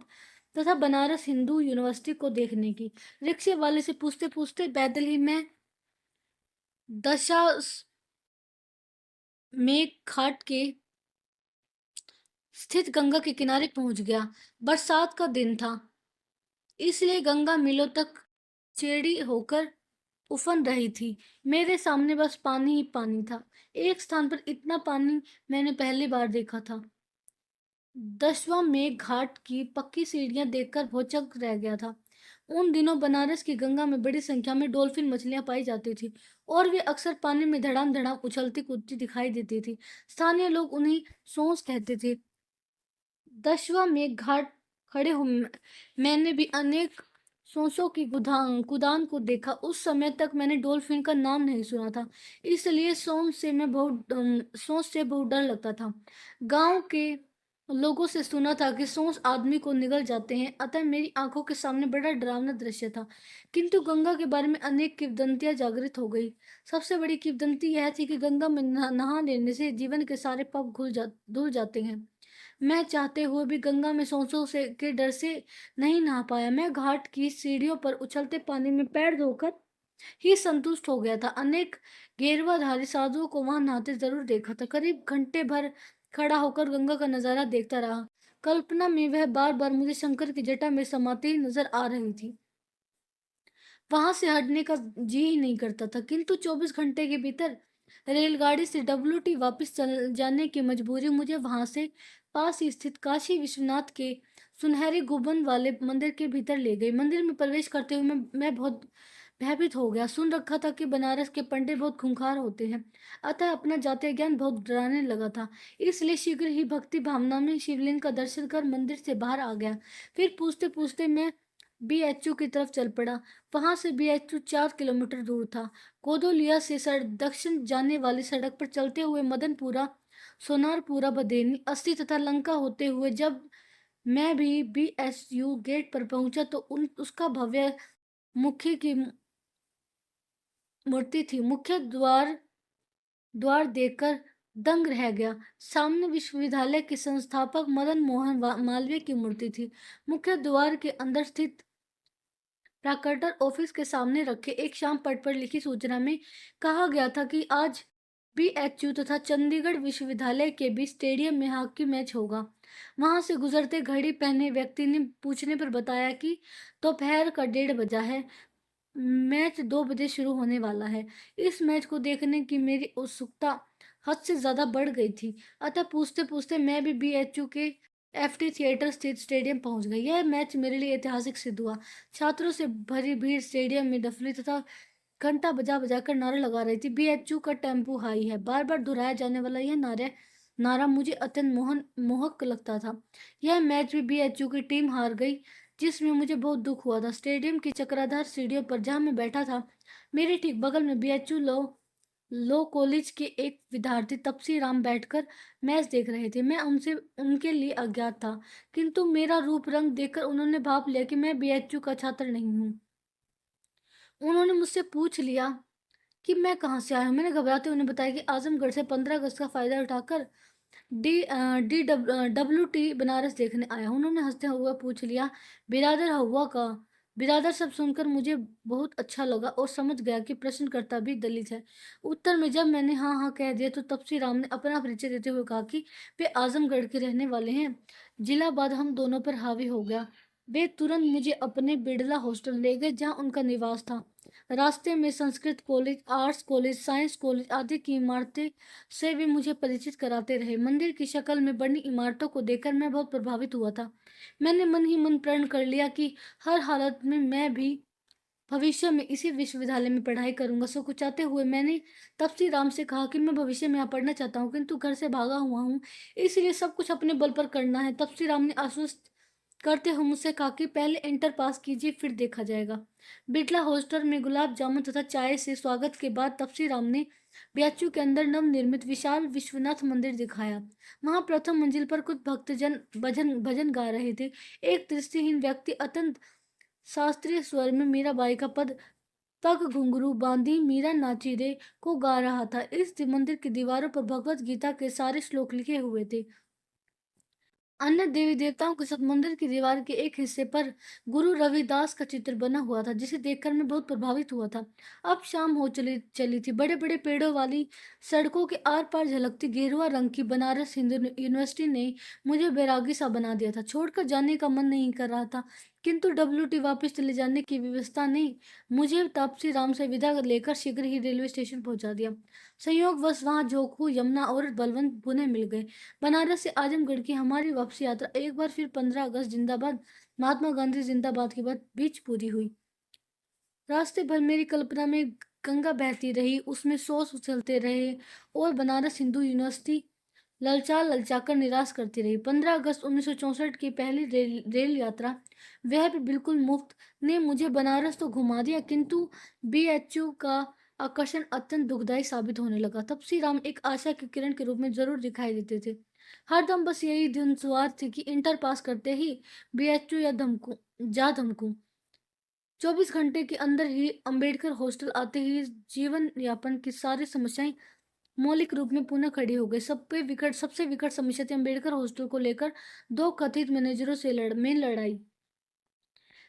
तथा बनारस हिंदू यूनिवर्सिटी को देखने की। रिक्शे वाले से पूछते पूछते पैदल ही मैं दशा में घाट के स्थित गंगा के किनारे पहुंच गया। बरसात का दिन था। इसलिए गंगा मीलों तक चेड़ी होकर उफन रही थी। मेरे सामने बस पानी ही पानी था। एक स्थान पर इतना पानी मैंने पहली बार देखा था। 10वां मेघ घाट की पक्की सीढ़ियां देखकर भौचक रह गया था। उन दिनों बनारस की गंगा में बड़ी संख्या में डॉल्फिन मछलियां पाई जाती थी और वे अक्सर पानी में धड़ाम धड़ाम उछलती कूदती दिखाई देती थी। स्थानीय लोग उन्हें सोंस कहते थे। 10वां मेघ घाट खड़े हो मैंने भी अनेक सोंसों की कुदान को देखा। उस समय तक मैंने डॉल्फिन का नाम नहीं सुना था, इसलिए सोंस से बहुत डर लगता था। गांव के लोगों से सुना था कि सोंस आदमी को निगल जाते हैं, अतः मेरी आंखों के सामने बड़ा डरावना दृश्य था। किंतु गंगा के बारे में अनेक किंवदंतियां जागृत हो गई। सबसे बड़ी किंवदंती यह थी कि गंगा में नहा लेने से जीवन के सारे पाप धुल जाते हैं। मैं चाहते हुए भी गंगा में सोंसों से के डर से नहीं नहा पाया। मैं घाट की सीढ़ियों पर उछलते पानी में पैर धोकर ही संतुष्ट हो गया था। अनेक गेरुआधारी साधुओं को वहां नहाते जरूर देखा था। करीब घंटे भर खड़ा होकर गंगा का नजारा देखता रहा। कल्पना में वह बार बार मुझे शंकर की जटा में समाती ही नजर आ रही थी। वहां से हटने का जी ही नहीं करता था, किंतु 24 घंटे के भीतर रेलगाड़ी से डब्ल्यूटी वापस चल जाने की मजबूरी मुझे वहां से पास ही स्थित काशी विश्वनाथ के सुनहरे गुंबद वाले मंदिर के भीतर ले गई। मंदिर में प्रवेश करते हुए मैं बहुत भयभीत हो गया। सुन रखा था कि बनारस के पंडित बहुत खूंखार होते हैं, अतः अपना जातीय ज्ञान बहुत डराने लगा था। इसलिए शीघ्र ही भक्ति भावना में शिवलिंग का दर्शन कर मंदिर से बाहर आ गया। फिर पूछते पूछते मैं बीएचयू की तरफ चल पड़ा। वहां से बीएचयू 4 किलोमीटर दूर था। कोदोलिया से दक्षिण जाने वाली सड़क पर चलते हुए मदनपुरा, सोनारपुरा, बदेनी, अस्सी तथा लंका होते हुए जब मैं भी बीएचयू गेट पर पहुंचा तो उन उसका भव्य मुखी की मूर्ति थी। मुख्य द्वार द्वार देखकर दंग रह गया। सामने विश्वविद्यालय के संस्थापक मदन मोहन मालवीय की मूर्ति थी। मुख्य द्वार के अंदर स्थित प्राकटर ऑफिस के सामने रखे एक शाम पट पर लिखी सूचना में कहा गया था कि आज बीएचयू तथा चंडीगढ़ विश्वविद्यालय के बीच स्टेडियम में हॉकी मैच होगा। वहां से गुजरते घड़ी पहने व्यक्ति ने पूछने पर बताया कि दोपहर का 1:30 बजा है। मैच 2 बजे शुरू होने वाला है। इस मैच को देखने की मेरी उत्सुकता हद से ज्यादा बढ़ गई थी, अतः पूछते पूछते मैं भी बीएचयू के एफटी थिएटर स्थित स्टेडियम पहुंच गई। यह मैच मेरे लिए ऐतिहासिक सिद्ध हुआ। छात्रों से भरी भीड़ स्टेडियम में डफली तथा घंटा बजा बजाकर नारा लगा रही थी। बीएचयू का टेम्पो हाई है। बार बार दोहराया जाने वाला यह नारा मुझे अत्यंत मोहक लगता था। यह मैच भी बीएचयू की टीम हार गई, जिसमें मुझे बहुत दुख हुआ था। स्टेडियम की चक्राधार सीढ़ियों पर जहां मैं बैठा था, मेरे ठीक बगल में बीएचयू लो कॉलेज के एक विद्यार्थी तपसी राम बैठकर मैच देख रहे थे। मैं उनसे उनके लिए अज्ञात था, किंतु मेरा रूप रंग देखकर उन्होंने भाप लिया कि मैं बीएचयू का छात्र नहीं हूँ। उन्होंने मुझसे पूछ लिया कि मैं कहाँ से आया हूँ। मैंने घबराते उन्हें बताया कि आजमगढ़ से 15 अगस्त का फायदा उठाकर डब्ल्यू टी बनारस देखने आया हूँ। उन्होंने हंसते हुए पूछ लिया, बिरादर हवा का? बिरादर शब्द सुनकर मुझे बहुत अच्छा लगा और समझ गया कि प्रश्नकर्ता भी दलित है। उत्तर में जब मैंने हाँ हाँ कह दिया तो तपसी राम ने अपना परिचय देते हुए कहा कि वे आजमगढ़ के रहने वाले हैं। जिलाबाद हम दोनों पर हावी हो गया। वे तुरंत मुझे अपने बिड़ला हॉस्टल ले गए जहाँ उनका निवास था। रास्ते में Sanskrit college, arts college, science college आदि की इमारतें से भी मुझे परिचित कराते रहे। मंदिर की शक्ल में बनी इमारतों को देखकर मैं बहुत प्रभावित हुआ था। मैंने मन ही मन प्रण कर लिया कि हर हालत में मैं भी भविष्य में इसी विश्वविद्यालय में पढ़ाई करूंगा। सकुचाते हुए मैंने तपसी राम से कहा कि मैं भविष्य में यहाँ पढ़ना चाहता हूँ, किंतु घर से भागा हुआ हूँ, इसलिए सब कुछ अपने बल पर करना है। तपसी राम ने आश्वस्त करते हुए मुझसे कहा कि पहले इंटर पास कीजिए, फिर देखा जाएगा। बिरला हॉस्टल में गुलाब जामुन तथा चाय से स्वागत के बाद तपसी राम ने बीएचयू के अंदर नवनिर्मित विशाल विश्वनाथ मंदिर दिखाया। वहां प्रथम मंजिल पर कुछ भक्तजन भजन भजन गा रहे थे। एक दृष्टिहीन व्यक्ति अत्यंत शास्त्रीय स्वर में मीराबाई का पग घुंघरू बांधी मीरा नाची रे को गा रहा था। इस मंदिर की दीवारों पर भगवत गीता के सारे श्लोक लिखे हुए थे। अन्य देवी देवताओं के साथ मंदिर की दीवार के एक हिस्से पर गुरु रविदास का चित्र बना हुआ था, जिसे देखकर मैं बहुत प्रभावित हुआ था। अब शाम हो चली चली थी। बड़े बड़े पेड़ों वाली सड़कों के आर पार झलकती गेरुआ रंग की बनारस हिंदू यूनिवर्सिटी ने मुझे बैरागी सा बना दिया था। छोड़कर जाने का मन नहीं कर रहा था, किंतु WT वापस चले जाने की व्यवस्था ने मुझे तापसी राम से विदा लेकर शीघ्र ही रेलवे स्टेशन पहुंचा दिया। संयोगवश वहां जोखू, यमुना और बलवंत पुनः मिल गए। बनारस से आजमगढ़ की हमारी वापसी यात्रा एक बार फिर 15 अगस्त जिंदाबाद, महात्मा गांधी जिंदाबाद के बाद बीच पूरी हुई। रास्ते भर मेरी कल्पना में गंगा बहती रही, उसमें सोच उछलते रहे और बनारस हिंदू यूनिवर्सिटी ललचा ललचाकर निराश करती रही। 15 अगस्त 1964 की पहली रेल यात्रा, वह भी बिल्कुल मुफ्त, ने मुझे बनारस तो घुमा दिया, किंतु BHU का आकर्षण अत्यंत दुखदायी साबित होने लगा। तब श्री राम एक आशा की किरण के रूप में जरूर दिखाई देते थे। हरदम बस यही धुनसुआर थी कि इंटर पास करते ही BHU या धमकूं। 24 घंटे के अंदर ही अंबेडकर हॉस्टल आते ही जीवन यापन की सारी समस्याएं मौलिक रूप में पुनः खड़ी हो गई। सबसे विकट समस्या थी अंबेडकर हॉस्टल को लेकर दो कथित मैनेजरों से लड़ाई।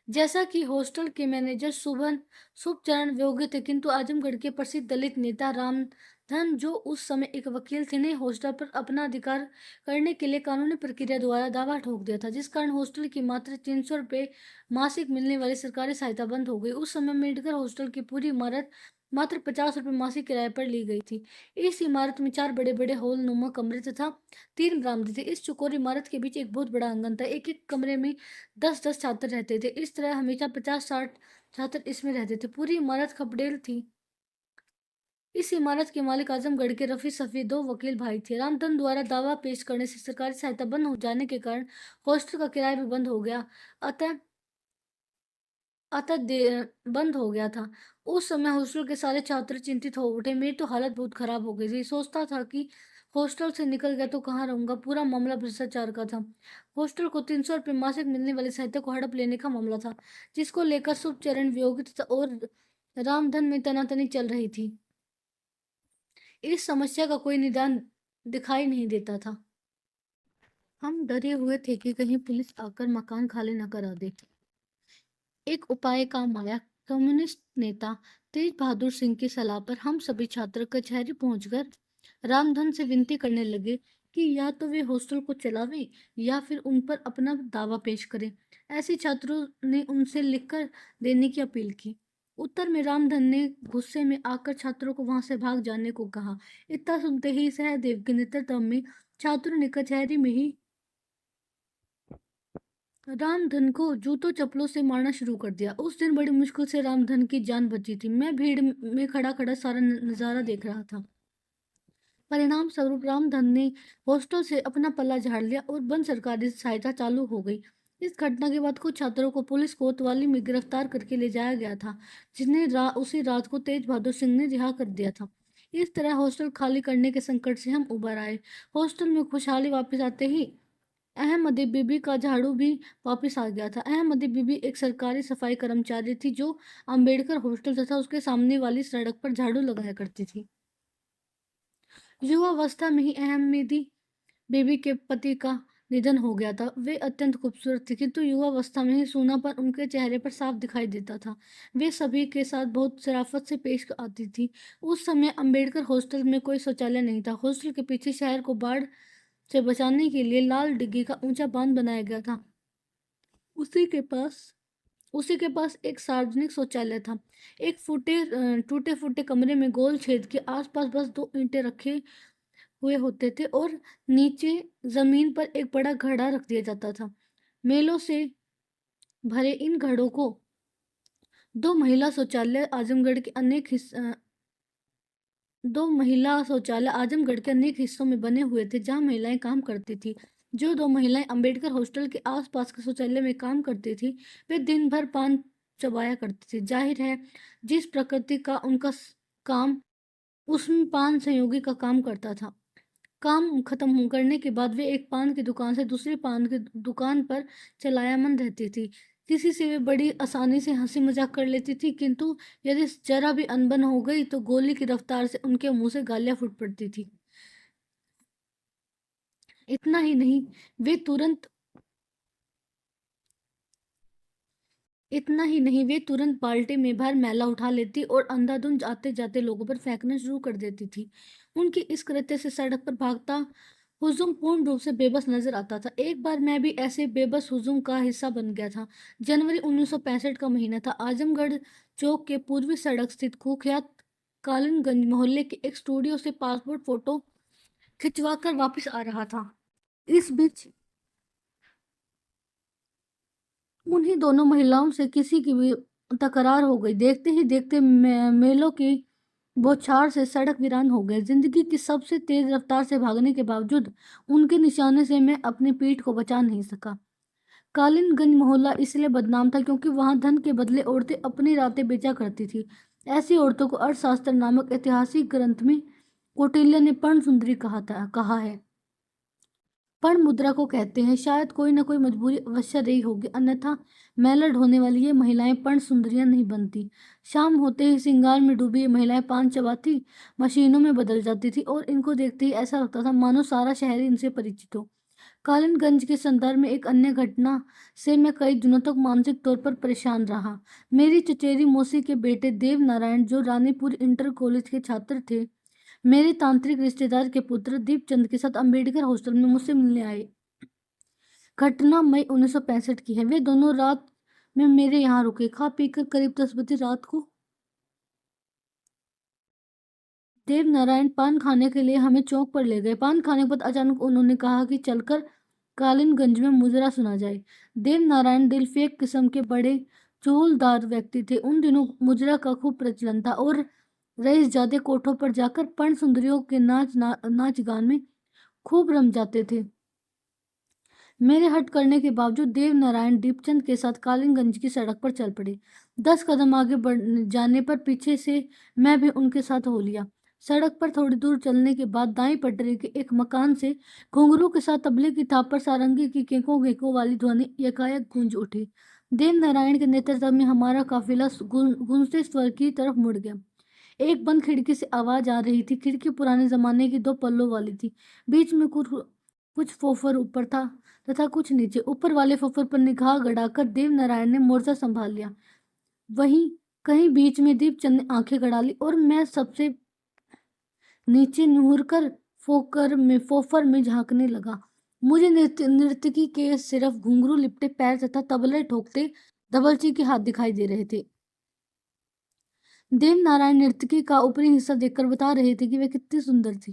जैसा कि हॉस्टल के मैनेजर शुभचरण योग्य थे, किंतु आजमगढ़ के प्रसिद्ध दलित नेता रामधन, जो उस समय एक वकील थे, ने हॉस्टल पर अपना अधिकार करने के लिए कानूनी प्रक्रिया द्वारा दावा ठोक दिया था, जिस कारण हॉस्टल की मात्र 300 रुपये मासिक मिलने वाली सरकारी सहायता बंद हो गई। उस समय मेडिकल हॉस्टल की पूरी इमारत मात्र 50 रुपये मासिक किराए पर ली गई थी। इस इमारत में 4 बड़े बड़े हॉल नुमा कमरे तथा 3 बरामदे थे। इस चौकोर इमारत के बीच एक बहुत बड़ा आंगन था। एक एक कमरे में 10-10 छात्र रहते थे। इस तरह हमेशा 50-60 छात्र इसमें रहते थे। पूरी इमारत खपडेल थी। इस इमारत के मालिक आजमगढ़ के रफी सफी दो वकील भाई थे। रामधन द्वारा दावा पेश करने से सरकारी सहायता बंद हो जाने के कारण हॉस्टल का किराया भी बंद हो गया। अतः अतः दे बंद हो गया था। उस समय हॉस्टल के सारे छात्र चिंतित हो उठे। मेरी तो हालत बहुत खराब हो गई थी। सोचता था कि हॉस्टल से निकल गया तो कहाँ रहूंगा। पूरा मामला भ्रष्टाचार का था। हॉस्टल को 300 रुपये मासिक मिलने वाली सहायता को हड़प लेने का मामला था, जिसको लेकर शुभचरण वियोगी तथा और रामधन में तनातनी चल रही थी। इस समस्या का कोई निदान दिखाई नहीं देता था। हम डरे हुए थे कि कहीं पुलिस आकर मकान खाली न करा दे। एक उपाय काम आया। कम्युनिस्ट नेता तेज बहादुर सिंह की सलाह पर हम सभी छात्र कचहरी पहुंचकर रामधन से विनती करने लगे कि या तो वे हॉस्टल को चलावें या फिर उन पर अपना दावा पेश करें। ऐसे छात्रों ने उनसे लिखकर देने की अपील की। उत्तर में रामधन ने गुस्से में आकर छात्रों को वहां से भाग जाने को कहा। इतना सुनते ही सहदेव के नेतृत्व में छात्रों ने कचहरी में ही रामधन को जूतों चप्पलों से मारना शुरू कर दिया। उस दिन बड़ी मुश्किल से रामधन की जान बची थी। मैं भीड़ में खड़ा खड़ा सारा नजारा देख रहा था। परिणाम स्वरूप रामधन ने हॉस्टल से अपना पल्ला झाड़ लिया और बंद सरकारी सहायता चालू हो गई। इस घटना के बाद कुछ छात्रों को पुलिस कोतवाली में गिरफ्तार करके ले जाया गया था, जिन्हें उसी रात को तेज बहादुर सिंह ने रिहा कर दिया था। इस तरह हॉस्टल खाली करने के संकट से हम उबर आए। हॉस्टल में खुशहाली वापस आते ही अहमदी बीबी का झाड़ू भी वापस आ गया था। अहमदी बीबी एक सरकारी सफाई कर्मचारी थी, जो अंबेडकर हॉस्टल तथा उसके सामने वाली सड़क पर झाड़ू लगाया करती थी। युवावस्था में ही अहमदी बीबी के पति का निधन हो गया था। वे अत्यंत खूबसूरत थी, किंतु युवावस्था में ही सूनापन उनके चेहरे पर साफ दिखाई देता था। वे सभी के साथ बहुत शराफत से पेश आती थी। उस समय अंबेडकर हॉस्टल में कोई शौचालय नहीं था। हॉस्टल के पीछे शहर को बाढ़ से बचाने के लिए लाल डिग्गी का ऊंचा बांध बनाया गया था। उसी के पास उसी के पास एक सार्वजनिक शौचालय था। एक टूटे फूटे कमरे में गोल छेद के आसपास बस 2 ईंटें रखे हुए होते थे और नीचे जमीन पर एक बड़ा घड़ा रख दिया जाता था। मेलों से भरे इन घड़ों को दो महिला शौचालय आजमगढ़ के अनेक हिस्स दो महिला शौचालय आजमगढ़ के अनेक हिस्सों में बने हुए थे, जहां महिलाएं काम करती थी। जो दो महिलाएं अंबेडकर हॉस्टल के आसपास के शौचालय में काम करती थी, वे दिन भर पान चबाया करती थी। जाहिर है, जिस प्रकृति का उनका काम, उसमें पान संयोगी का काम करता था। काम खत्म करने के बाद वे एक पान की दुकान से दूसरी पान की दुकान पर चलायमान रहती थी। किसी से वे बड़ी आसानी से हंसी मजाक कर लेती थी, किंतु यदि जरा भी अनबन हो गई तो गोली की रफ्तार से उनके मुंह से गालियां फूट पड़ती थी। इतना ही नहीं वे तुरंत तुरंत बाल्टी में भर मैला उठा लेती और अंधाधुंध आते जाते लोगों पर फेंकना शुरू कर देती थी। उनकी इस कृत्य से सड़क पर भागता हुजूम पूर्ण रूप से बेबस नजर आता था। एक बार मैं भी ऐसे बेबस हुजूम का हिस्सा बन गया था। जनवरी 1965 का महीना था। आजमगढ़ चौक के पूर्वी सड़क स्थित कुख्यात कालिनगंज मोहल्ले के एक स्टूडियो से पासपोर्ट फोटो खिंचवा कर वापस आ रहा था। इस बीच उन्हीं दोनों महिलाओं से किसी की भी तकरार हो गई। देखते ही देखते मेलों की बौछार से सड़क वीरान हो गई। जिंदगी की सबसे तेज रफ्तार से भागने के बावजूद उनके निशाने से मैं अपनी पीठ को बचा नहीं सका। कालीनगंज मोहल्ला इसलिए बदनाम था क्योंकि वहां धन के बदले औरतें अपनी रातें बेचा करती थी। ऐसी औरतों को अर्थशास्त्र नामक ऐतिहासिक ग्रंथ में कौटिल्य ने पर्ण सुंदरी कहा है। पर्ण मुद्रा को कहते हैं। शायद कोई ना कोई मजबूरी अवश्य रही होगी, अन्यथा मैला ढोने वाली ये महिलाएं पर्ण सुंदरियां नहीं बनती। शाम होते ही श्रृंगार में डूबी ये महिलाएं पान चबाती मशीनों में बदल जाती थी और इनको देखते ही ऐसा लगता था मानो सारा शहर इनसे परिचित हो। कालीनगंज के संदर्भ में एक अन्य घटना से मैं कई दिनों तक मानसिक तौर पर परेशान रहा। मेरी चचेरी मौसी के बेटे देव नारायण, जो रानीपुर इंटर कॉलेज के छात्र थे, मेरे तांत्रिक रिश्तेदार के पुत्र दीपचंद के साथ अंबेडकर हॉस्टल में मुझसे मिलने आए। घटना मई 1965 की है। वे दोनों रात में मेरे यहाँ रुके। खा पीकर करीब 10 बजे रात को देव नारायण पान खाने के लिए हमें चौक पर ले गए। पान खाने के बाद अचानक उन्होंने कहा कि चलकर कालीनगंज में मुजरा सुना जाए। देव नारायण दिलफेक किस्म के बड़े चूलदार व्यक्ति थे। उन दिनों मुजरा का खूब प्रचलन था और रईसजादे कोठों पर जाकर पर्ण सुंदरियों के नाच गान में खूब रम जाते थे। मेरे हट करने के बावजूद देव नारायण दीपचंद के साथ कालीनगंज की सड़क पर चल पड़े। 10 कदम आगे बढ़ जाने पर पीछे से मैं भी उनके साथ हो लिया। सड़क पर थोड़ी दूर चलने के बाद दाई पटरी के एक मकान से घुंघरू के साथ तबले की थाप पर सारंगी की केकों गेकों वाली ध्वनि एकाएक गूंज उठी। देव नारायण के नेतृत्व में हमारा काफिला गूंजते स्वर की तरफ मुड़ गया। एक बंद खिड़की से आवाज आ रही थी। खिड़की पुराने जमाने की 2 पल्लों वाली थी। बीच में कुछ कुछ फोफर ऊपर था तथा कुछ नीचे। ऊपर वाले फोफर पर निगाह गड़ाकर देव नारायण ने मोर्चा संभाल लिया। वहीं कहीं बीच में दीपचंद ने आंखें गड़ा ली और मैं सबसे नीचे नुहर कर फोफर में झांकने लगा। मुझे नर्तकी के सिर्फ घुंघरू लिपटे पैर तथा तबले ठोकते धवलची के हाथ दिखाई दे रहे थे। देव नारायण नर्तकी का ऊपरी हिस्सा देखकर बता रहे थे कि वह कितनी सुंदर थी।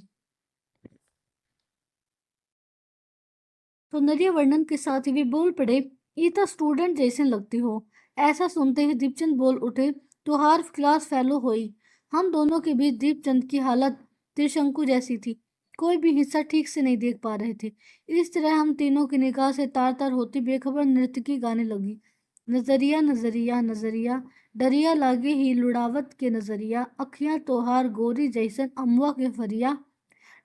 सौंदर्य वर्णन के साथ ही वे बोल पड़े, ये तो स्टूडेंट जैसे लगती हो। ऐसा सुनते ही दीपचंद बोल उठे, तुहार क्लास फेलो हुई। हम दोनों के बीच दीपचंद की हालत त्रिशंकु जैसी थी। कोई भी हिस्सा ठीक से नहीं देख पा रहे थे। इस तरह हम तीनों की निगाह से तार तार होती बेखबर नर्तकी गाने लगी। नजरिया नजरिया नजरिया, डरिया लागे ही लुड़ावत के नजरिया, अखियां तोहार गोरी जैसन अमवा के फरिया,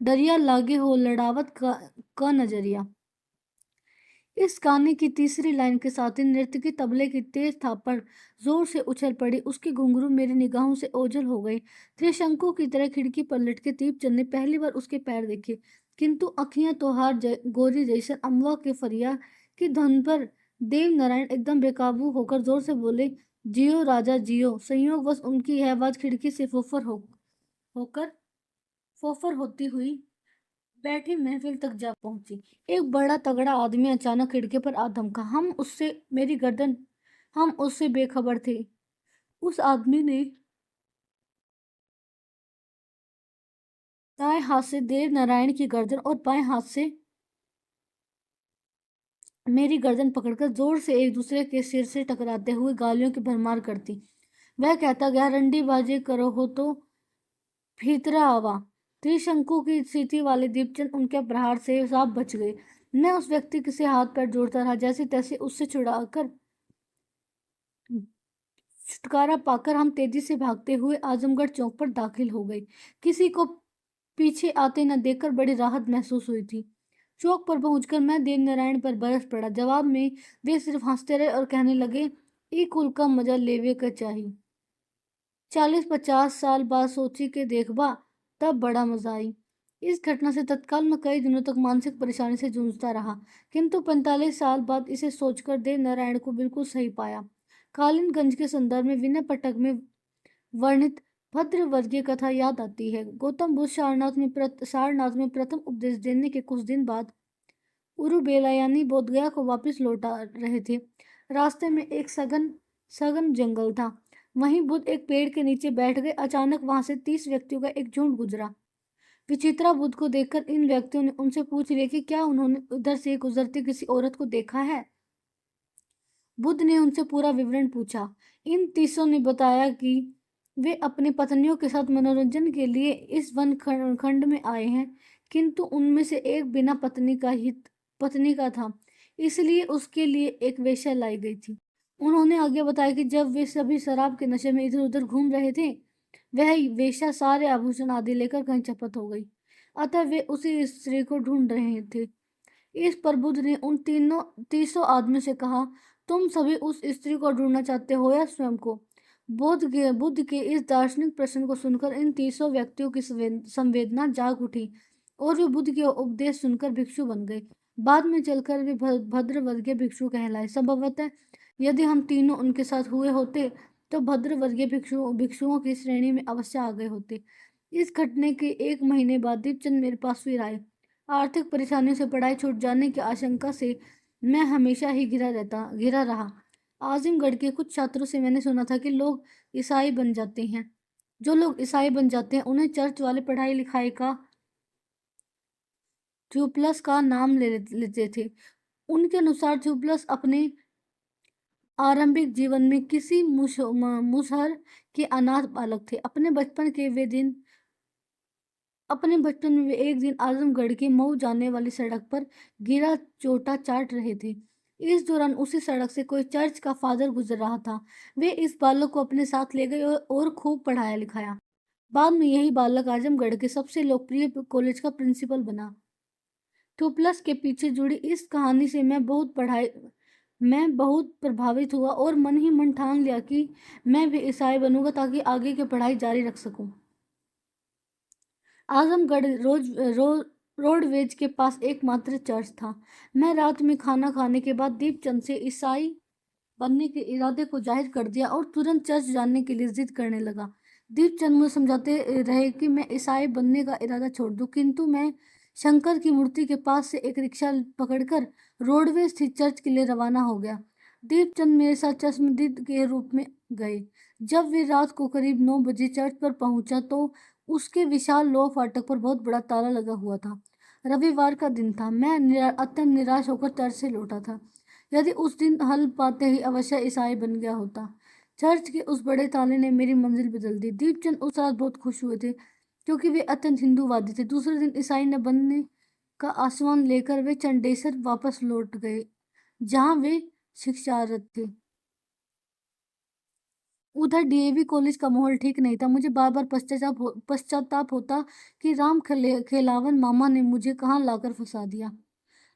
डरिया लागे हो लड़ावत का नजरिया। इस गाने की तीसरी लाइन के साथ ही नर्तकी तबले की तेज थाप पर जोर से उछल पड़ी। उसके घुंघरू मेरी निगाहों से ओझल हो गए। त्रिशंकु की तरह खिड़की पर लटके दीपचंद ने पहली बार उसके पैर देखे, किंतु अखियां तोहार गोरी जैसन अमवा के फरिया की धुन पर देव नारायण एकदम बेकाबू होकर जोर से बोले, जियो राजा जियो। संयोगवश उनकी यह आवाज खिड़की से होकर फोफर होती हुई बैठी महफिल तक जा पहुंची। एक बड़ा तगड़ा आदमी अचानक खिड़की पर आ धमका। हम उससे बेखबर थे। उस आदमी ने दाएं हाथ से देव नारायण की गर्दन और बाएं हाथ से मेरी गर्दन पकड़कर जोर से एक दूसरे के सिर से टकराते हुए गालियों की भरमार करती। वह कहता गया, रंडी बाजी करो हो तो भीतरा आवा। त्रिशंकु की स्थिति वाले दीपचंद उनके प्रहार से साफ बच गए। मैं उस व्यक्ति के से हाथ पैर जोड़ता रहा। जैसे तैसे उससे छुटकारा पाकर हम तेजी से भागते हुए आजमगढ़ चौक पर दाखिल हो गए। किसी को पीछे आते न देखकर बड़ी राहत महसूस हुई थी। चौक पर पहुंचकर मैं देव नारायण पर बरस पड़ा। जवाब में वे सिर्फ हंसते रहे और कहने लगे, ई कुल का मजा लेवे का चाहिए। 40-50 साल बाद सोची के देखबा तब बड़ा मजा आई। इस घटना से तत्काल मैं कई दिनों तक मानसिक परेशानी से जूझता रहा, किंतु 45 साल बाद इसे सोचकर देव नारायण को बिल्कुल सही पाया। कालीनगंज के संदर्भ में विनय पटक में वर्णित भद्रवर्गीय कथा याद आती है। गौतम बुद्ध सारनाथ में प्रथम उपदेश देने के कुछ दिन बाद उरुबेला यानी बोधगया को वापस लौटा रहे थे। रास्ते में एक सघन सघन जंगल था। वहीं बुद्ध एक पेड़ के नीचे बैठ गए। अचानक वहां से 30 व्यक्तियों का एक झुंड गुजरा। विचित्रा बुद्ध को देखकर इन व्यक्तियों ने उनसे पूछ लिया कि क्या उन्होंने उधर से गुजरती किसी औरत को देखा है। बुद्ध ने उनसे पूरा विवरण पूछा। इन 30 ने बताया कि वे अपनी पत्नियों के साथ मनोरंजन के लिए इस वन खंड में आए हैं, किंतु उनमें से एक बिना पत्नी का था, इसलिए उसके लिए एक वेश्या लाई गई थी। उन्होंने आगे बताया कि जब वे सभी शराब के नशे में इधर उधर घूम रहे थे, वह वेश्या सारे आभूषण आदि लेकर कहीं चपत हो गई। अतः वे उसी स्त्री को ढूंढ रहे थे। इस पर बुद्ध ने उन 300 आदमियों से कहा, तुम सभी उस स्त्री को ढूंढना चाहते हो या स्वयं को। बुद्ध के इस दार्शनिक प्रश्न को सुनकर इन 300 व्यक्तियों की संवेदना जाग उठी और वे बुद्ध के उपदेश सुनकर भिक्षु बन गए। बाद में चलकर वे भद्रवर्गीय भिक्षु कहलाए। संभवतः यदि हम तीनों उनके साथ हुए होते तो भद्रवर्गीय भिक्षुओं की श्रेणी में अवश्य आ गए होते। इस घटने के 1 महीने बाद दीपचंद मेरे पास फिर आए। आर्थिक परेशानियों से पढ़ाई छूट जाने की आशंका से मैं हमेशा ही घिरा रहा। आजमगढ़ के कुछ छात्रों से मैंने सुना था कि लोग ईसाई बन जाते हैं। जो लोग ईसाई बन जाते हैं उन्हें चर्च वाले पढ़ाई लिखाई का थ्यूप्लस का नाम लेते थे। उनके अनुसार थ्यूप्लस अपने आरंभिक जीवन में किसी मुसहर के अनाथ बालक थे। अपने बचपन में वे एक दिन आजमगढ़ के मऊ जाने वाली सड़क पर गिरा चोटा चाट रहे थे। इस दौरान उसी सड़क से कोई चर्च का फादर गुजर रहा था। वे इस बालक को अपने साथ ले गए और खूब पढ़ाया लिखाया। बाद में यही बालक आजमगढ़ के सबसे लोकप्रिय कॉलेज का प्रिंसिपल बना। थोप्लस के पीछे जुड़ी इस कहानी से मैं बहुत प्रभावित हुआ और मन ही मन ठान लिया कि मैं भी ईसाई बनूंगा ताकि आगे की पढ़ाई जारी रख सकूं। आजमगढ़ रोडवेज के पास एकमात्र चर्च था। मैं रात में खाना खाने के बाद दीपचंद से ईसाई बनने के इरादे को जाहिर कर दिया और तुरंत चर्च जाने के लिए जिद करने लगा। दीपचंद मुझे समझाते रहे कि मैं ईसाई बनने का इरादा छोड़ दूं, किंतु मैं शंकर की मूर्ति के पास से एक रिक्शा पकड़कर रोडवेज स्थित चर्च के लिए रवाना हो गया। दीपचंद मेरे साथ चश्मदीद के रूप में गए। जब वे रात को करीब 9 बजे चर्च पर पहुंचा तो उसके विशाल लोह फाटक पर बहुत बड़ा ताला लगा हुआ था। रविवार का दिन था। मैं अत्यंत निराश होकर चर्च से लौटा था। यदि उस दिन हल पाते ही अवश्य ईसाई बन गया होता। चर्च के उस बड़े ताले ने मेरी मंजिल बदल दी। दीपचंद उस रात बहुत खुश हुए थे क्योंकि वे अत्यंत हिंदूवादी थे। दूसरे दिन ईसाई न बनने का आश्वासन लेकर वे चंडेसर वापस लौट गए, जहां वे शिक्षारत थे। उधर डीएवी कॉलेज का माहौल ठीक नहीं था। मुझे बार बार पश्चाताप होता कि राम खेलावन मामा ने मुझे कहाँ लाकर फंसा दिया।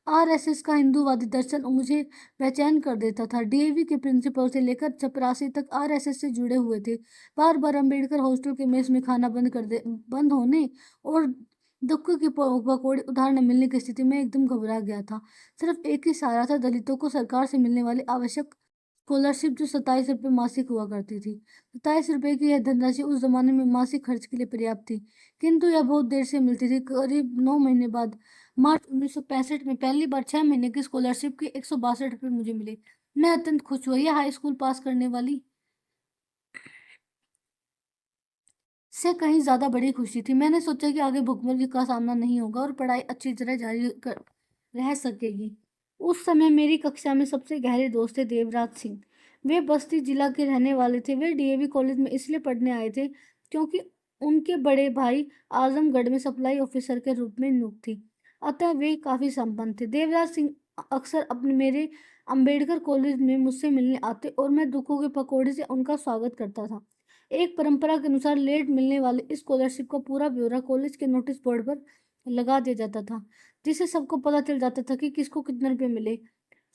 आरएसएस का हिंदूवादी दर्शन मुझे बेचैन कर देता था। डीएवी के प्रिंसिपल से लेकर चपरासी तक आरएसएस से जुड़े हुए थे। बार बार अम्बेडकर हॉस्टल के मेस में खाना बंद होने और दुक्के की पकौड़ी उधार न मिलने की स्थिति में एकदम घबरा गया था। सिर्फ एक ही सहारा था, दलितों को सरकार से मिलने वाली आवश्यक स्कॉलरशिप, जो 27 रुपये मासिक हुआ करती थी। 27 रुपये की यह धनराशि उस जमाने में मासिक खर्च के लिए पर्याप्त थी, किंतु यह बहुत देर से मिलती थी। करीब 9 महीने बाद मार्च 1965 में पहली बार 6 महीने की स्कॉलरशिप के 162 रुपये मुझे मिले। मैं अत्यंत खुश हुआ। यह हाई स्कूल पास करने वाली से कहीं ज्यादा बड़ी खुशी थी। मैंने सोचा कि आगे भुखमरी का सामना नहीं होगा और पढ़ाई अच्छी तरह रह सकेगी। उस समय मेरी कक्षा में सबसे गहरे दोस्त थे देवराज सिंह। वे बस्ती जिला के रहने वाले थे। वे डीएवी कॉलेज में इसलिए पढ़ने आए थे क्योंकि उनके बड़े भाई आजमगढ़ में सप्लाई ऑफिसर के रूप में नियुक्त थी, अतः वे काफी संपन्न थे। देवराज सिंह अक्सर अपने मेरे अंबेडकर कॉलेज में मुझसे मिलने आते और मैं दुखों के पकौड़े से उनका स्वागत करता था। एक परंपरा के अनुसार लेट मिलने वाले इस स्कॉलरशिप का पूरा ब्यौरा कॉलेज के नोटिस बोर्ड पर लगा दिया जाता था, जिससे सबको पता चल जाता था कि किसको कितने रुपए मिले।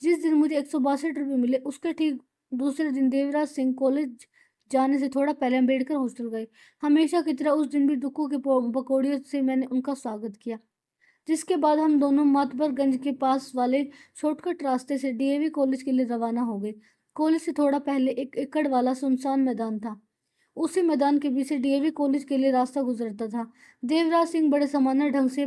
जिस दिन मुझे 162 रुपये मिले, उसके ठीक दूसरे दिन देवराज सिंह कॉलेज जाने से थोड़ा पहले अम्बेडकर हॉस्टल गए। हमेशा की तरह उस दिन भी दुक्कू के पकौड़ियों से मैंने उनका स्वागत किया, जिसके बाद हम दोनों मातबरगंज के पास वाले शॉर्टकट रास्ते से डीएवी कॉलेज के लिए रवाना हो गए। कॉलेज से थोड़ा पहले एक एकड़ वाला सुनसान मैदान था। उसी मैदान के बीच से डीएवी कॉलेज के लिए रास्ता गुजरता था। देवराज सिंह बड़े सामान्य ढंग से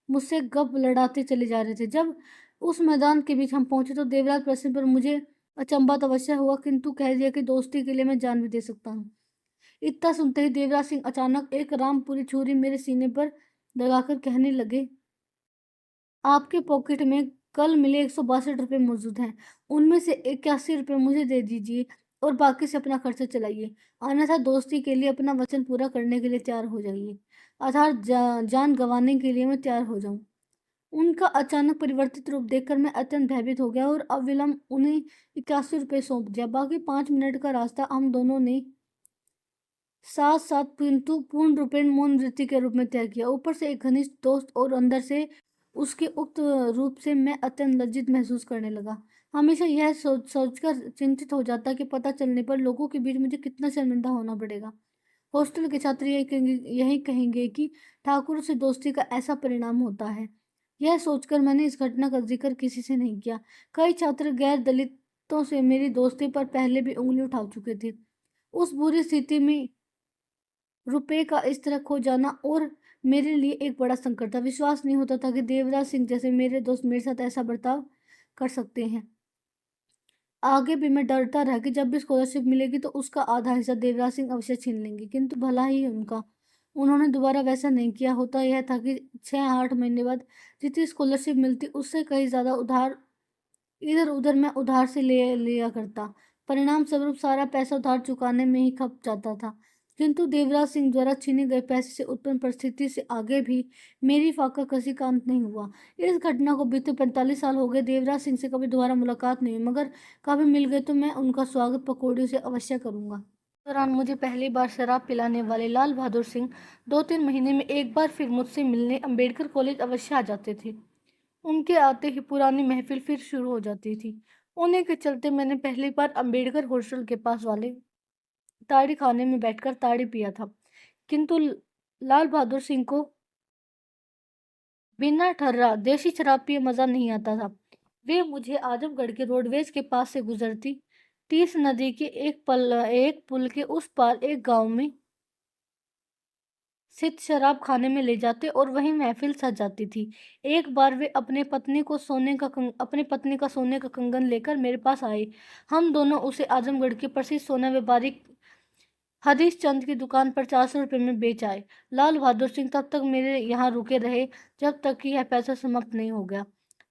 मुझसे गप लड़ाते चले जा रहे थे। जब उस मैदान के बीच हम पहुंचे तो देवराज प्रश्न पर मुझे अचंभा तो अवश्य हुआ, किंतु कह दिया कि दोस्ती के लिए मैं जान भी दे सकता हूँ। इतना सुनते ही देवराज सिंह अचानक एक रामपुरी छुरी मेरे सीने पर लगाकर कहने लगे, आपके पॉकेट में कल मिले 162 रुपये मौजूद हैं। उनमें से 81 रुपये मुझे दे दीजिए और बाकी से अपना खर्चा चलाइए, अन्यथा दोस्ती के लिए अपना वचन पूरा करने के लिए तैयार हो जाइए, अर्थात जान गंवाने के लिए मैं तैयार हो जाऊं। उनका अचानक परिवर्तित रूप देखकर मैं अत्यंत भयभीत हो गया और अविलंब उन्हें 81 रुपये सौंप दिया। बाकी 5 मिनट का रास्ता हम दोनों ने साथ साथ किंतु पूर्ण रूपेण मौन वृत्ति के रूप में तय किया। ऊपर से एक घनिष्ठ दोस्त और अंदर से उसके उक्त रूप से मैं अत्यंत लज्जित महसूस करने लगा। हमेशा यह सोचकर चिंतित हो जाता कि पता चलने पर लोगों के बीच मुझे कितना शर्मिंदा होना पड़ेगा। हॉस्टल के छात्र यही कहेंगे कि ठाकुर से दोस्ती का ऐसा परिणाम होता है। यह सोचकर मैंने इस घटना का जिक्र किसी से नहीं किया। कई छात्र गैर दलितों से मेरी दोस्ती पर पहले भी उंगली उठा चुके थे। उस बुरी स्थिति में रुपए का इस तरह खो जाना और मेरे लिए एक बड़ा संकट था। विश्वास नहीं होता था कि देवराज सिंह जैसे मेरे दोस्त मेरे साथ ऐसा बर्ताव कर सकते हैं। आगे भी मैं डरता रहा कि जब भी स्कॉलरशिप मिलेगी तो उसका आधा हिस्सा देवराज सिंह अवश्य छीन लेंगे, किंतु भला ही उनका। उन्होंने दोबारा वैसा नहीं किया। होता यह था कि 6-8 महीने बाद जितनी स्कॉलरशिप मिलती उससे कहीं ज़्यादा उधार इधर उधर मैं उधार से ले लिया करता। परिणाम स्वरूप सारा पैसा उधार चुकाने में ही खप जाता था। किंतु देवराज सिंह द्वारा छीने गए पैसे से उत्पन्न परिस्थिति से आगे भी मेरी फाका कसी का अंत नहीं हुआ। इस घटना को बीते 45 साल हो गए। देवराज सिंह से कभी दोबारा मुलाकात नहीं हुई, मगर कभी मिल गए तो मैं उनका स्वागत पकौड़ियों से अवश्य करूंगा। दौरान मुझे पहली बार शराब पिलाने वाले लाल बहादुर सिंह 2-3 महीने में एक बार फिर मुझसे मिलने अम्बेडकर कॉलेज अवश्य आ जाते थे। उनके आते ही पुरानी महफिल फिर शुरू हो जाती थी। उन्हीं के चलते मैंने पहली बार अम्बेडकर हॉस्टल के पास वाले ताड़ी खाने में बैठकर ताड़ी पिया था। किंतु लाल बहादुर सिंह को बिना ठर्रा देशी शराब पिए मजा नहीं आता था। वे मुझे आजमगढ़ के रोडवेज के पास से गुजरती तीस नदी के एक पुल के उस पार एक गांव में स्थित शराब खाने में ले जाते और वहीं महफिल सज जाती थी। एक बार वे अपनी पत्नी का सोने का कंगन लेकर मेरे पास आए। हम दोनों उसे आजमगढ़ के प्रसिद्ध सोना व्यापारी हरीश चंद की दुकान पर 400 रुपये में बेच आए। लाल बहादुर सिंह तब तक मेरे यहाँ रुके रहे जब तक कि यह पैसा समाप्त नहीं हो गया।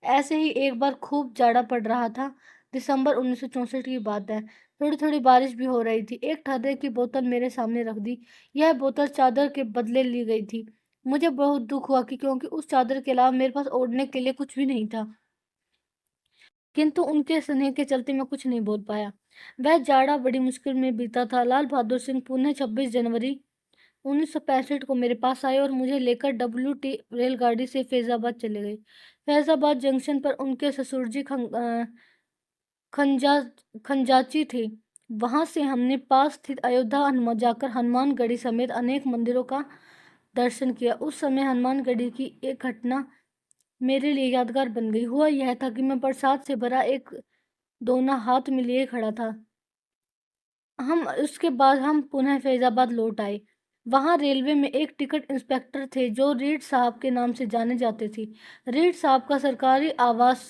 ऐसे ही एक बार खूब जाड़ा पड़ रहा था। दिसंबर 1964 की बात है। थोड़ी थोड़ी बारिश भी हो रही थी। एक ठर्रे की बोतल मेरे सामने रख दी। यह बोतल चादर के बदले ली गई थी। मुझे बहुत दुख हुआ कि क्योंकि उस चादर के अलावा मेरे पास ओढ़ने के लिए कुछ भी नहीं था, किंतु उनके स्नेह के चलते मैं कुछ नहीं बोल पाया। वह जाड़ा बड़ी मुश्किल में बीता था। लाल बहादुर सिंह पुणे 26 जनवरी 1965 को मेरे पास आए और मुझे लेकर WT रेलगाड़ी से फैजाबाद चले गए। फैजाबाद जंक्शन पर उनके ससुर जी खंजा खंजाची थे। वहां से हमने पास स्थित अयोध्या जाकर हनुमानगढ़ी समेत अनेक मंदिरों का दर्शन किया। उस समय हनुमानगढ़ी की एक घटना मेरे लिए यादगार बन गई। हुआ यह था कि मैं प्रसाद से भरा एक दोना हाथ में लिए खड़ा था। उसके बाद हम पुनः फैजाबाद लौट आए। वहां रेलवे में एक टिकट इंस्पेक्टर थे जो रीड साहब के नाम से जाने जाते थे। रीड साहब का सरकारी आवास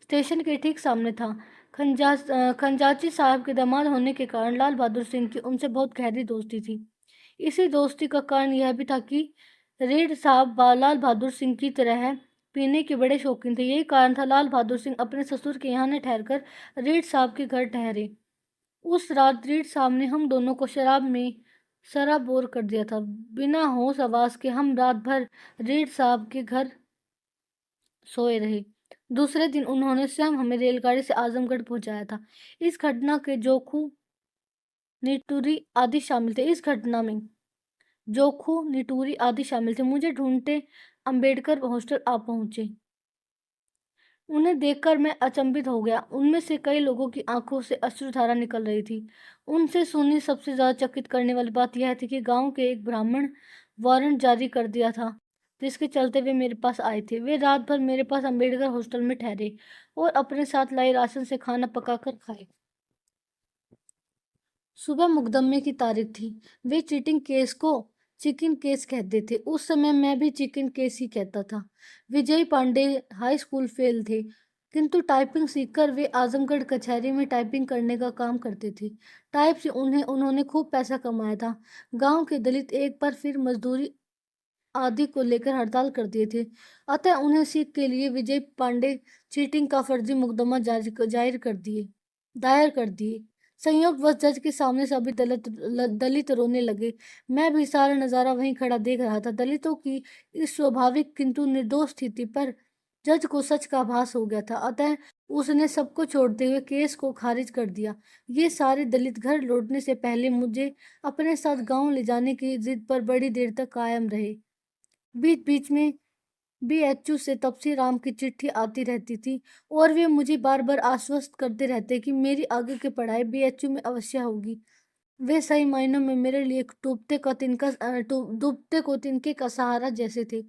स्टेशन के ठीक सामने था। खंजाची साहब के दामाद होने के कारण लाल बहादुर सिंह की उनसे बहुत गहरी दोस्ती थी। इसी दोस्ती का कारण यह भी था कि रीड साहब लाल बहादुर सिंह की तरह पीने के बड़े शौकीन थे। यही कारण था लाल बहादुर सिंह अपने ससुर के यहाँ न ठहरकर रीड साहब के घर ठहरे। उस रात रीड साहब ने हम दोनों को शराब में सराबोर कर दिया था। बिना होश आवास के हम रात भर रीड साहब के घर सोए रहे। दूसरे दिन उन्होंने स्वयं हमें रेलगाड़ी से आजमगढ़ पहुंचाया था। इस घटना के जोखू निटूरी आदि शामिल थे। इस घटना में जोखू निटूरी आदि शामिल थे। मुझे ढूंढते अम्बेडकर हॉस्टल आ पहुंचे। उन्हें देखकर मैं अचंभित हो गया। उनमें से कई लोगों की आंखों से अश्रुधारा निकल रही थी। उनसे सुनी सबसे ज्यादा चकित करने वाली बात यह थी कि गांव के एक ब्राह्मण वारंट जारी कर दिया था, जिसके चलते वे मेरे पास आए थे। वे रात भर मेरे पास अंबेडकर हॉस्टल में ठहरे और अपने साथ लाई राशन से खाना पकाकर खाए। सुबह मुकदमे की तारीख थी। वे चीटिंग केस को चिकन केस कहते थे। उस समय मैं भी चिकन केस ही कहता था। विजय पांडे हाई स्कूल फेल थे, किंतु टाइपिंग सीखकर वे आजमगढ़ कचहरी में टाइपिंग करने का काम करते थे। टाइप से उन्होंने खूब पैसा कमाया था। गांव के दलित एक बार फिर मजदूरी आदि को लेकर हड़ताल कर दिए थे। अतः उन्हें सीख के लिए विजय पांडे चीटिंग का फर्जी मुकदमा दायर कर दिए। संयोगवश जज के सामने सभी दलित रोने लगे। मैं भी सारा नजारा वहीं खड़ा देख रहा था। दलितों की इस स्वाभाविक किंतु निर्दोष स्थिति पर जज को सच का आभास हो गया था। अतः उसने सबको छोड़ते हुए केस को खारिज कर दिया। ये सारे दलित घर लौटने से पहले मुझे अपने साथ गांव ले जाने की जिद पर बड़ी देर तक कायम रहे। बीच बीच में बीएचयू से तपसी राम की चिट्ठी आती रहती थी और वे मुझे बार बार आश्वस्त करते रहते कि मेरी आगे की पढ़ाई बीएचयू में अवश्य होगी। वे सही मायनों में मेरे लिए एक डूबते को तिनके का सहारा जैसे थे।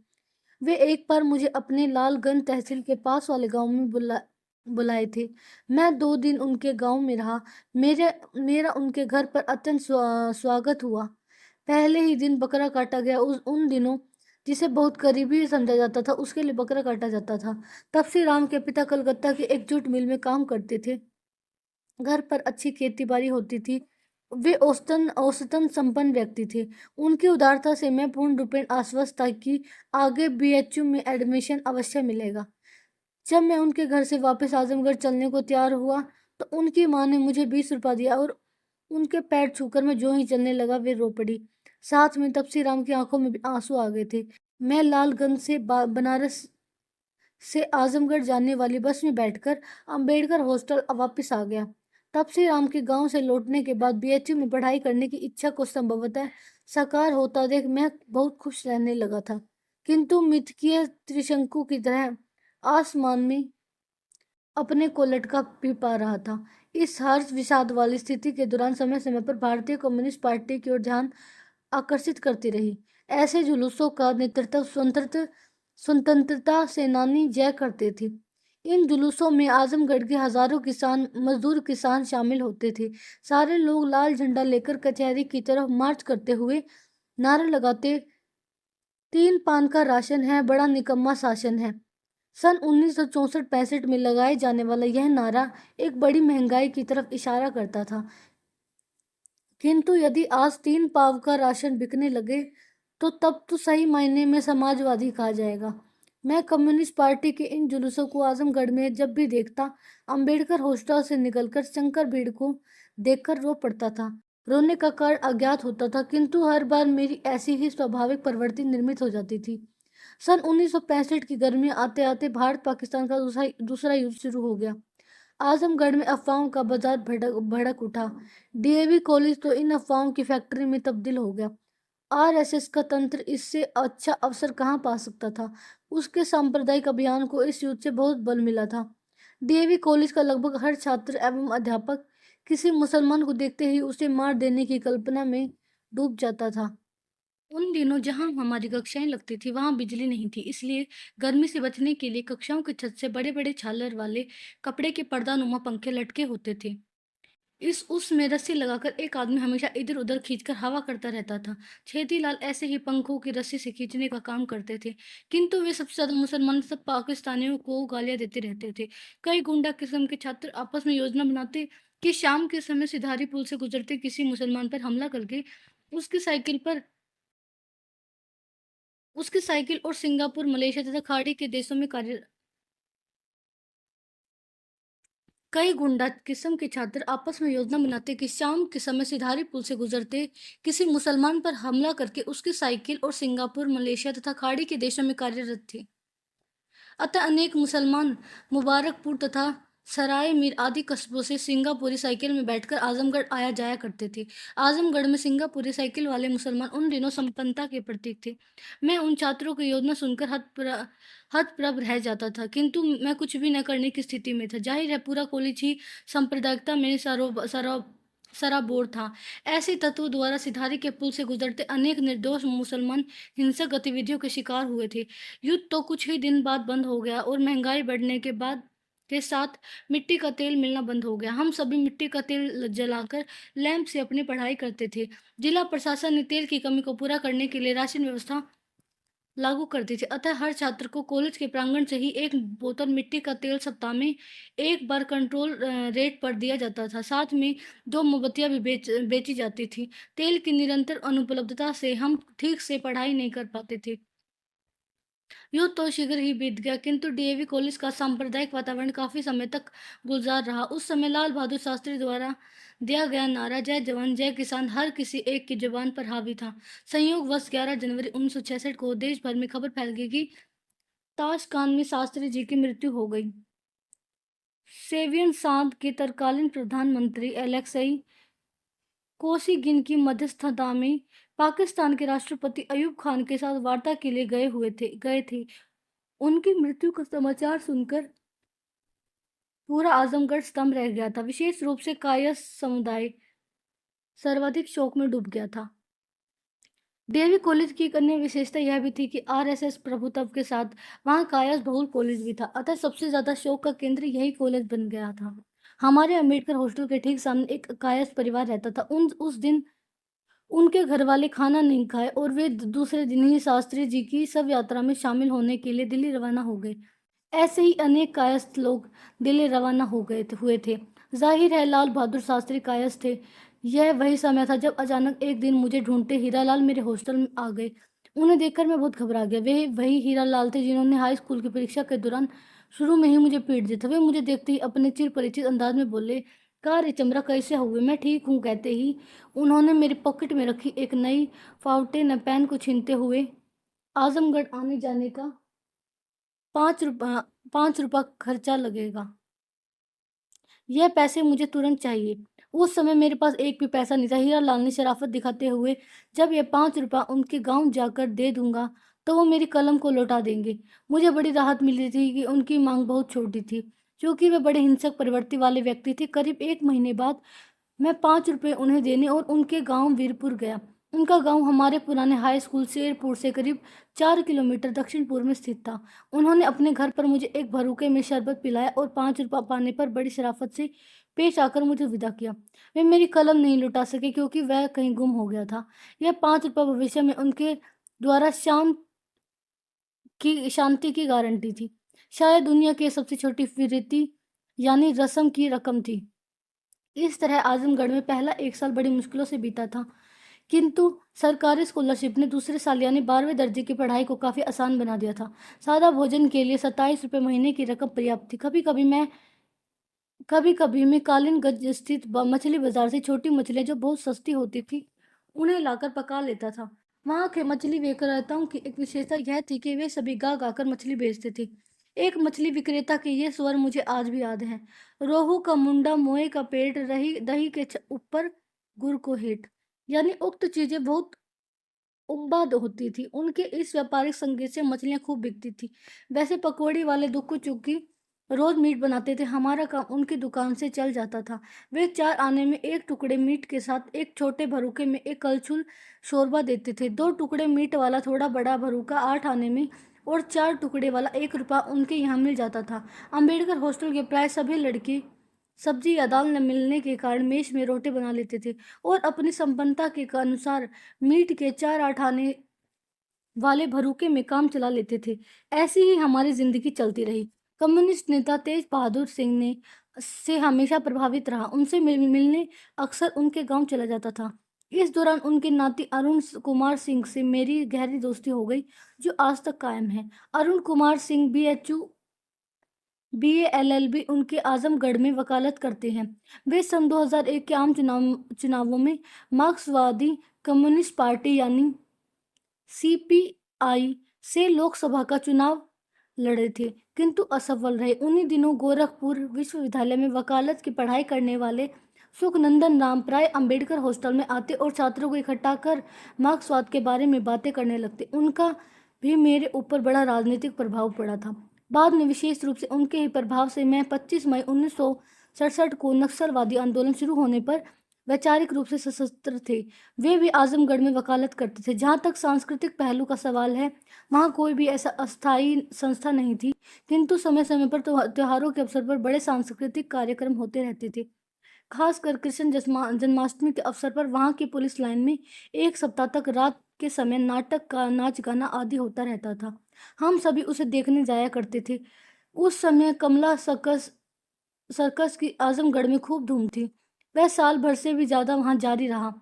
वे एक बार मुझे अपने लालगंज तहसील के पास वाले गांव में बुलाए थे। मैं 2 दिन उनके गांव में रहा। मेरा उनके घर पर अत्यंत स्वागत हुआ। पहले ही दिन बकरा काटा गया। उन दिनों जिसे बहुत करीबी समझा जाता था उसके लिए बकरा काटा जाता था। तब से राम के पिता कलकत्ता की एक जूट मिल में काम करते थे। घर पर अच्छी खेती बाड़ी होती थी। वे औसतन संपन्न व्यक्ति थे। उनकी उदारता से मैं पूर्ण रूपेण आश्वस्त था कि आगे बीएचयू में एडमिशन अवश्य मिलेगा। जब मैं उनके घर से वापस आजमगढ़ चलने को तैयार हुआ तो उनकी माँ ने मुझे 20 रुपया दिया और उनके पैर छूकर मैं जो ही चलने लगा वे रो पड़ी। साथ में तपसी राम की आंखों में भी आंसू आ गए थे। मैं लालगंज से बनारस से आजमगढ़ जाने वाली बस में बैठकर अंबेडकर हॉस्टल वापस आ गया। तब से राम के गांव से लौटने के बाद बीएचयू में पढ़ाई करने की इच्छा को संभवतः साकार होता देख मैं बहुत खुश रहने लगा था। किंतु मिथकीय त्रिशंकु की तरह आसमान में अपने को लटका भी पा रहा था। इस हर्ष विषाद वाली स्थिति के दौरान समय समय पर भारतीय कम्युनिस्ट पार्टी की ओर ध्यान आकर्षित करती रही। ऐसे जुलूसों का नेतृत्व स्वतंत्रता सेनानी जय करते थे। इन जुलूसों में आजमगढ़ के हजारों मजदूर किसान शामिल होते थे। सारे लोग लाल झंडा लेकर कचहरी की तरफ मार्च करते हुए नारा लगाते, 3 पान का राशन है, बड़ा निकम्मा शासन है। सन 1964-65 में लगाए जाने वाला यह नारा एक बड़ी महंगाई की तरफ इशारा करता था। किंतु यदि आज 3 पाव का राशन बिकने लगे तो तब तो सही मायने में समाजवादी कहा जाएगा। मैं कम्युनिस्ट पार्टी के इन जुलूसों को आजमगढ़ में जब भी देखता, अंबेडकर हॉस्टल से निकलकर शंकर भीड़ को देखकर रो पड़ता था। रोने का कारण अज्ञात होता था, किंतु हर बार मेरी ऐसी ही स्वाभाविक प्रवृत्ति निर्मित हो जाती थी। सन 1965 की गर्मी आते आते भारत पाकिस्तान का दूसरा युद्ध शुरू हो गया। आजमगढ़ में अफवाहों का बाजार भड़क उठा। डीएवी कॉलेज तो इन अफवाहों की फैक्ट्री में तब्दील हो गया। आरएसएस का तंत्र इससे अच्छा अवसर कहाँ पा सकता था। उसके सांप्रदायिक अभियान को इस युद्ध से बहुत बल मिला था। डीएवी कॉलेज का लगभग हर छात्र एवं अध्यापक किसी मुसलमान को देखते ही उसे मार देने की कल्पना में डूब जाता था। उन दिनों जहां हमारी कक्षाएं लगती थी वहां बिजली नहीं थी, इसलिए गर्मी से बचने के लिए कक्षाओं की छत से बड़े बड़े झालर वाले कपड़े के पर्दानुमा पंखे लटके होते थे। इस उसमें रस्सी लगाकर एक आदमी हमेशा इधर उधर खींचकर हवा करता रहता था। छेदीलाल ऐसे ही पंखों की रस्सी से खींचने का काम करते थे, किंतु वे सबसे ज्यादा मुसलमान सब पाकिस्तानियों को गालियां देते रहते थे। कई गुंडा किस्म के छात्र आपस में योजना बनाते कि शाम के समय सिधारी पुल से गुजरते किसी मुसलमान पर हमला करके उसकी साइकिल पर उसकी साइकिल और सिंगापुर, मलेशिया तथा खाड़ी के देशों में कार्य कई गुंडा किस्म के छात्र आपस में योजना बनाते कि शाम के समय सिधारी पुल से गुजरते किसी मुसलमान पर हमला करके उसकी साइकिल और सिंगापुर, मलेशिया तथा खाड़ी के देशों में कार्यरत थे। अतः अनेक मुसलमान मुबारकपुर तथा सराय मीर आदि कस्बों से सिंगापुरी साइकिल में बैठकर आजमगढ़ आया जाया करते थे। आजमगढ़ में सिंगापुरी साइकिल वाले मुसलमान उन दिनों संपन्नता के प्रतीक थे। मैं उन छात्रों की योजना सुनकर हतप्रभ रह जाता था, किंतु मैं कुछ भी न करने की स्थिति में था। जाहिर है पूरा कॉलेज ही सांप्रदायिकता में सराबोर था। ऐसे तत्वों द्वारा सिधारी के पुल से गुजरते अनेक निर्दोष मुसलमान हिंसक गतिविधियों के शिकार हुए थे। युद्ध तो कुछ ही दिन बाद बंद हो गया और महंगाई बढ़ने के साथ मिट्टी का तेल मिलना बंद हो गया। हम सभी मिट्टी का तेल जलाकर लैंप से अपनी पढ़ाई करते थे। जिला प्रशासन ने तेल की कमी को पूरा करने के लिए राशन व्यवस्था लागू कर दी थी। अतः हर छात्र को कॉलेज के प्रांगण से ही एक बोतल मिट्टी का तेल सप्ताह में एक बार कंट्रोल रेट पर दिया जाता था। साथ में 2 मोमबत्तियाँ भी बेची जाती थी। तेल की निरंतर अनुपलब्धता से हम ठीक से पढ़ाई नहीं कर पाते थे। यूँ तो शीघ्र ही बीत गया, किंतु डीएवी कॉलेज का सांप्रदायिक वातावरण काफी समय तक गुलजार रहा। उस समय लाल बहादुर शास्त्री द्वारा दिया गया नारा जय जवान जय किसान हर किसी एक की जुबान पर हावी था। संयोगवश 11 जनवरी 1966 को देश भर में खबर फैल गई कि ताशकंद में शास्त्री जी की मृत्यु हो गई। सेवियन सांड के तत्कालीन प्रधानमंत्री एलेक्सई कोसिगिन की मध्यस्थता में पाकिस्तान के राष्ट्रपति अयूब खान के साथ वार्ता के लिए गए थे। उनकी मृत्यु का समाचार सुनकर पूरा आजमगढ़ स्तंभ रह गया था। विशेष रूप से कायस्थ समुदाय सर्वाधिक शोक में डूब गया था। डीएवी कॉलेज की एक अन्य विशेषता यह भी थी कि आरएसएस प्रभुत्व के साथ वहां कायस्थ बहुल कॉलेज भी था, अतः सबसे ज्यादा शोक का केंद्र यही कॉलेज बन गया था। हमारे अम्बेडकर हॉस्टल के ठीक सामने एक कायस्थ परिवार रहता था। उस दिन उनके घर वाले खाना नहीं खाए और वे दूसरे दिन ही शास्त्री जी की शव यात्रा में शामिल होने के लिए दिल्ली रवाना हो गए। ऐसे ही अनेक कायस्थ लोग दिल्ली रवाना हुए थे। जाहिर है लाल बहादुर शास्त्री कायस्थ थे। यह वही समय था जब अचानक एक दिन मुझे ढूंढते हीरालाल मेरे हॉस्टल में आ गए। उन्हें देखकर मैं बहुत घबरा गया। वे वही हीरालाल थे जिन्होंने हाई स्कूल की परीक्षा के दौरान शुरू में ही मुझे पीट दिया था। वे मुझे देखते ही अपने चिर परिचित अंदाज में बोले, "का रे चमरा, कैसे हुए?" मैं ठीक हूँ कहते ही उन्होंने मेरी पॉकेट में रखी एक नई फाउंटेन पेन को छीनते हुए आजमगढ़ आने जाने का 5 रुपया खर्चा लगेगा। यह पैसे मुझे तुरंत चाहिए। उस समय मेरे पास एक भी पैसा नहीं था। हीरालाल ने शराफत दिखाते हुए, जब ये 5 रुपया उनके गांव जाकर दे दूंगा तो वो मेरी कलम को लौटा देंगे। मुझे बड़ी राहत मिली थी कि उनकी मांग बहुत छोटी थी, क्योंकि वे बड़े हिंसक प्रवृत्ति वाले व्यक्ति थे। करीब 1 महीने बाद मैं 5 रुपये उन्हें देने और उनके गांव वीरपुर गया। उनका गांव हमारे पुराने हाई स्कूल से एयरपोर्ट से करीब 4 किलोमीटर दक्षिण पूर्व में स्थित था। उन्होंने अपने घर पर मुझे एक भरूके में शरबत पिलाया और 5 रुपये पाने पर बड़ी शराफत से पेश आकर मुझे विदा किया। वे मेरी कलम नहीं लौटा सके क्योंकि वह कहीं गुम हो गया था। यह 5 रुपये भविष्य में उनके द्वारा शांति की गारंटी थी। शायद दुनिया की सबसे छोटी फिरती यानी रस्म की रकम थी। इस तरह आजमगढ़ में पहला 1 साल बड़ी मुश्किलों से बीता था, किंतु सरकारी स्कॉलरशिप ने दूसरे साल यानी 12वें दर्जे की पढ़ाई को काफ़ी आसान बना दिया था। सादा भोजन के लिए 27 रुपये महीने की रकम पर्याप्त थी। कभी कभी मैं कालीनगंज स्थित मछली बाजार से छोटी मछलियाँ जो बहुत सस्ती होती थी उन्हें लाकर पका लेता था। वहाँ के मछली विक्रेताओं की एक विशेषता यह थी कि वे सभी गा गाकर मछली बेचते थे। एक मछली विक्रेता के ये स्वर मुझे आज भी याद है, "रोहू का मुंडा, मोए का पेट, रही दही के ऊपर गुड़ को हेठ।" यानी उक्त चीजें बहुत उम्दा होती थी। उनके इस व्यापारिक संगीत से मछलियां खूब बिकती थी। वैसे पकौड़ी वाले दुक्कू चुक्की रोज मीट बनाते थे। हमारा काम उनकी दुकान से चल जाता था। वे 4 आने में एक टुकड़े मीट के साथ एक छोटे भरूके में एक कलछुल शोरबा देते थे। 2 टुकड़े मीट वाला थोड़ा बड़ा भरूका 8 आने में और 4 टुकड़े वाला 1 रुपया उनके यहाँ मिल जाता था। अम्बेडकर हॉस्टल के प्राय सभी लड़के सब्जी या दाल न मिलने के कारण मेष में रोटी बना लेते थे और अपनी संपन्नता के अनुसार मीट के 4 8 आने वाले भरूके में काम चला लेते थे। ऐसी ही हमारी जिंदगी चलती रही। कम्युनिस्ट नेता तेज बहादुर सिंह ने से हमेशा प्रभावित रहा। उनसे मिलने अक्सर उनके गांव चला जाता था। इस दौरान उनके नाती अरुण कुमार सिंह से मेरी गहरी दोस्ती हो गई, जो आज तक कायम है। अरुण कुमार सिंह बीए एलएलबी उनके आजमगढ़ में वकालत करते हैं। वे सन 2001 के आम चुनावों में मार्क्सवादी कम्युनिस्ट पार्टी यानी सीपीआई से लोकसभा का चुनाव लड़े थे, किंतु असफल रहे। उन्हीं दिनों गोरखपुर विश्वविद्यालय में वकालत की पढ़ाई करने वाले सुखनंदन राम प्राय अंबेडकर हॉस्टल में आते और छात्रों को इकट्ठा कर मार्क्सवाद के बारे में बातें करने लगते। उनका भी मेरे ऊपर बड़ा राजनीतिक प्रभाव पड़ा था। बाद में विशेष रूप से उनके ही प्रभाव से मैं 25 मई 1967 को नक्सलवादी आंदोलन शुरू होने पर वैचारिक रूप से सशस्त्र थे। वे भी आजमगढ़ में वकालत करते थे। जहाँ तक सांस्कृतिक पहलू का सवाल है, वहाँ कोई भी ऐसा अस्थायी संस्था नहीं थी, किंतु समय समय पर त्योहारों के अवसर पर बड़े सांस्कृतिक कार्यक्रम होते रहते थे। खासकर कृष्ण जन्माष्टमी के अवसर पर वहाँ की पुलिस लाइन में एक सप्ताह तक रात के समय नाटक का नाच गाना आदि होता रहता था। हम सभी उसे देखने जाया करते थे। उस समय कमला सर्कस सर्कस की आजमगढ़ में खूब धूम थी। वह साल भर से भी ज्यादा वहां जारी रहा।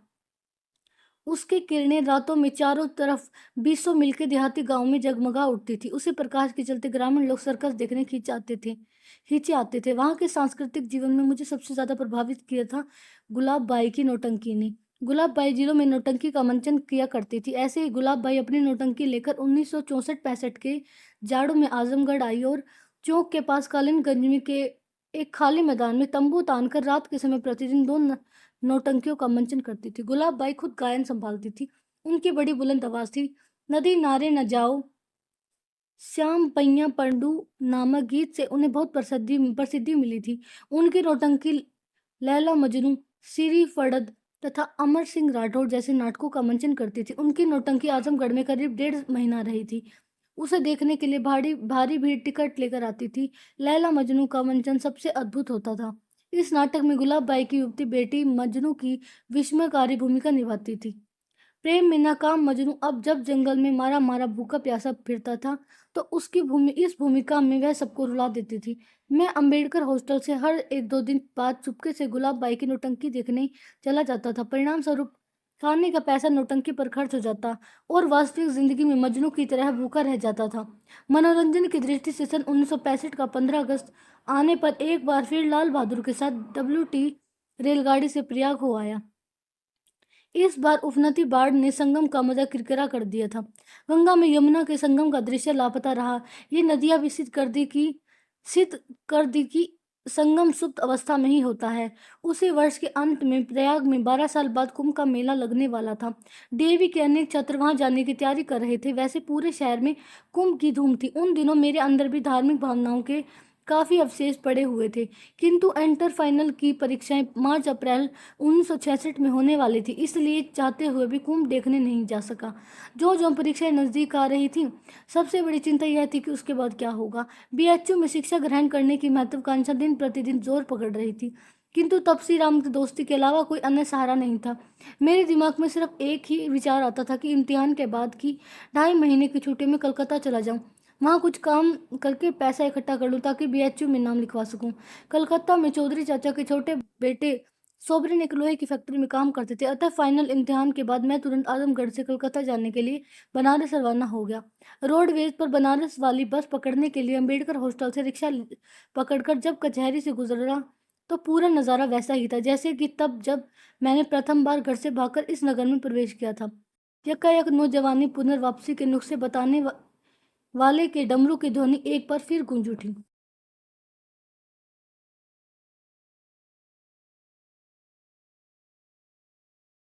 उसकी किरणें रातों में चारों तरफ बीसों मील के देहाती गांव में जगमगा उठती थी। उसी प्रकाश के चलते ग्रामीण लोग सर्कस देखने खींचे आते थे। वहां के सांस्कृतिक जीवन में मुझे सबसे ज्यादा प्रभावित किया था गुलाब बाई की नौटंकी ने। गुलाब बाई जिलों में नौटंकी का मंचन किया करती थी। ऐसे ही गुलाब बाई अपनी नौटंकी लेकर 1964-65 के जाड़ों में आजमगढ़ आई और चौक के पास कालीनगंज में के एक खाली मैदान में तंबू तानकर रात के समय प्रतिदिन दो नौटंकियों का मंचन करती थी। गुलाब बाई खुद गायन संभालती थी। उनकी बड़ी बुलंद आवाज थी। नदी नारे न जाओ श्याम पैया पंडू नामक गीत से उन्हें बहुत प्रसिद्धि मिली थी। उनकी नौटंकी लैला मजनू, सिरी फड़द तथा अमर सिंह राठौड़ जैसे नाटकों का मंचन करती थी। उनकी नौटंकी आजमगढ़ में करीब 1.5 महीना रही थी। उसे देखने के लिए भारी भारी भीड़ टिकट लेकर आती थी। लैला मजनू का मंचन सबसे अद्भुत होता था। इस नाटक में गुलाब बाई की युवती बेटी मजनू की विस्मयकारी भूमिका निभाती थी। प्रेम में नाकाम मजनू अब जब जंगल में मारा मारा भूखा प्यासा फिरता था, तो इस भूमिका में वह सबको रुला देती थी। मैं अंबेडकर हॉस्टल से हर 1-2 दिन बाद चुपके से गुलाब बाई की नौटंकी देखने चला जाता था। परिणाम स्वरूप खाने का पैसा नौटंकी पर खर्च हो जाता और वास्तविक जिंदगी में मजनू की तरह भूखा रह जाता था। मनोरंजन की दृष्टि से सन 1965 का 15 अगस्त आने पर एक बार फिर लाल बहादुर के साथ WT रेलगाड़ी से प्रयाग हो आया। इस बार उफनती बाढ़ ने संगम का मजा किरकिरा कर दिया था। गंगा में यमुना के संगम का दृश्य लापता रहा। ये नदियां भी सिद्ध कर दी कि संगम सुप्त अवस्था में ही होता है। उसी वर्ष के अंत में प्रयाग में 12 साल बाद कुंभ का मेला लगने वाला था। देवी के अनेक छात्र वहां जाने की तैयारी कर रहे थे। वैसे पूरे शहर में कुंभ की धूम थी। उन दिनों मेरे अंदर भी धार्मिक भावनाओं के काफी अवशेष पड़े हुए थे, किंतु इंटर फाइनल की परीक्षाएं मार्च अप्रैल 1966 में होने वाली थी, इसलिए चाहते हुए भी कुंभ देखने नहीं जा सका। जो जो परीक्षाएं नजदीक आ रही थी, सबसे बड़ी चिंता यह थी कि उसके बाद क्या होगा। BHU में शिक्षा ग्रहण करने की महत्वाकांक्षा दिन प्रतिदिन जोर पकड़ रही थी, किंतु तपसी राम की दोस्ती के अलावा कोई अन्य सहारा नहीं था। मेरे दिमाग में सिर्फ एक ही विचार आता था कि इम्तिहान के बाद की 2.5 महीने की छुट्टी में कलकत्ता चला जाऊं, वहाँ कुछ काम करके पैसा इकट्ठा कर लूँ ताकि BHU में नाम लिखवा सकूं। कलकत्ता में चौधरी चाचा के छोटे बेटे सोबरन एक लोहे की फैक्ट्री में काम करते थे। अतः फाइनल इम्तिहान के बाद मैं तुरंत आजमगढ़ से कलकत्ता जाने के लिए बनारस रवाना हो गया। रोडवेज पर बनारस वाली बस पकड़ने के लिए अम्बेडकर हॉस्टल से रिक्शा पकड़कर जब कचहरी से गुजरा, तो पूरा नज़ारा वैसा ही था जैसे कि तब जब मैंने प्रथम बार घर से भागकर इस नगर में प्रवेश किया था। यकायक नौजवानी पुनर्वापसी के नुस्खे बताने वाले के डमरू की ध्वनि एक बार फिर गूंज उठी।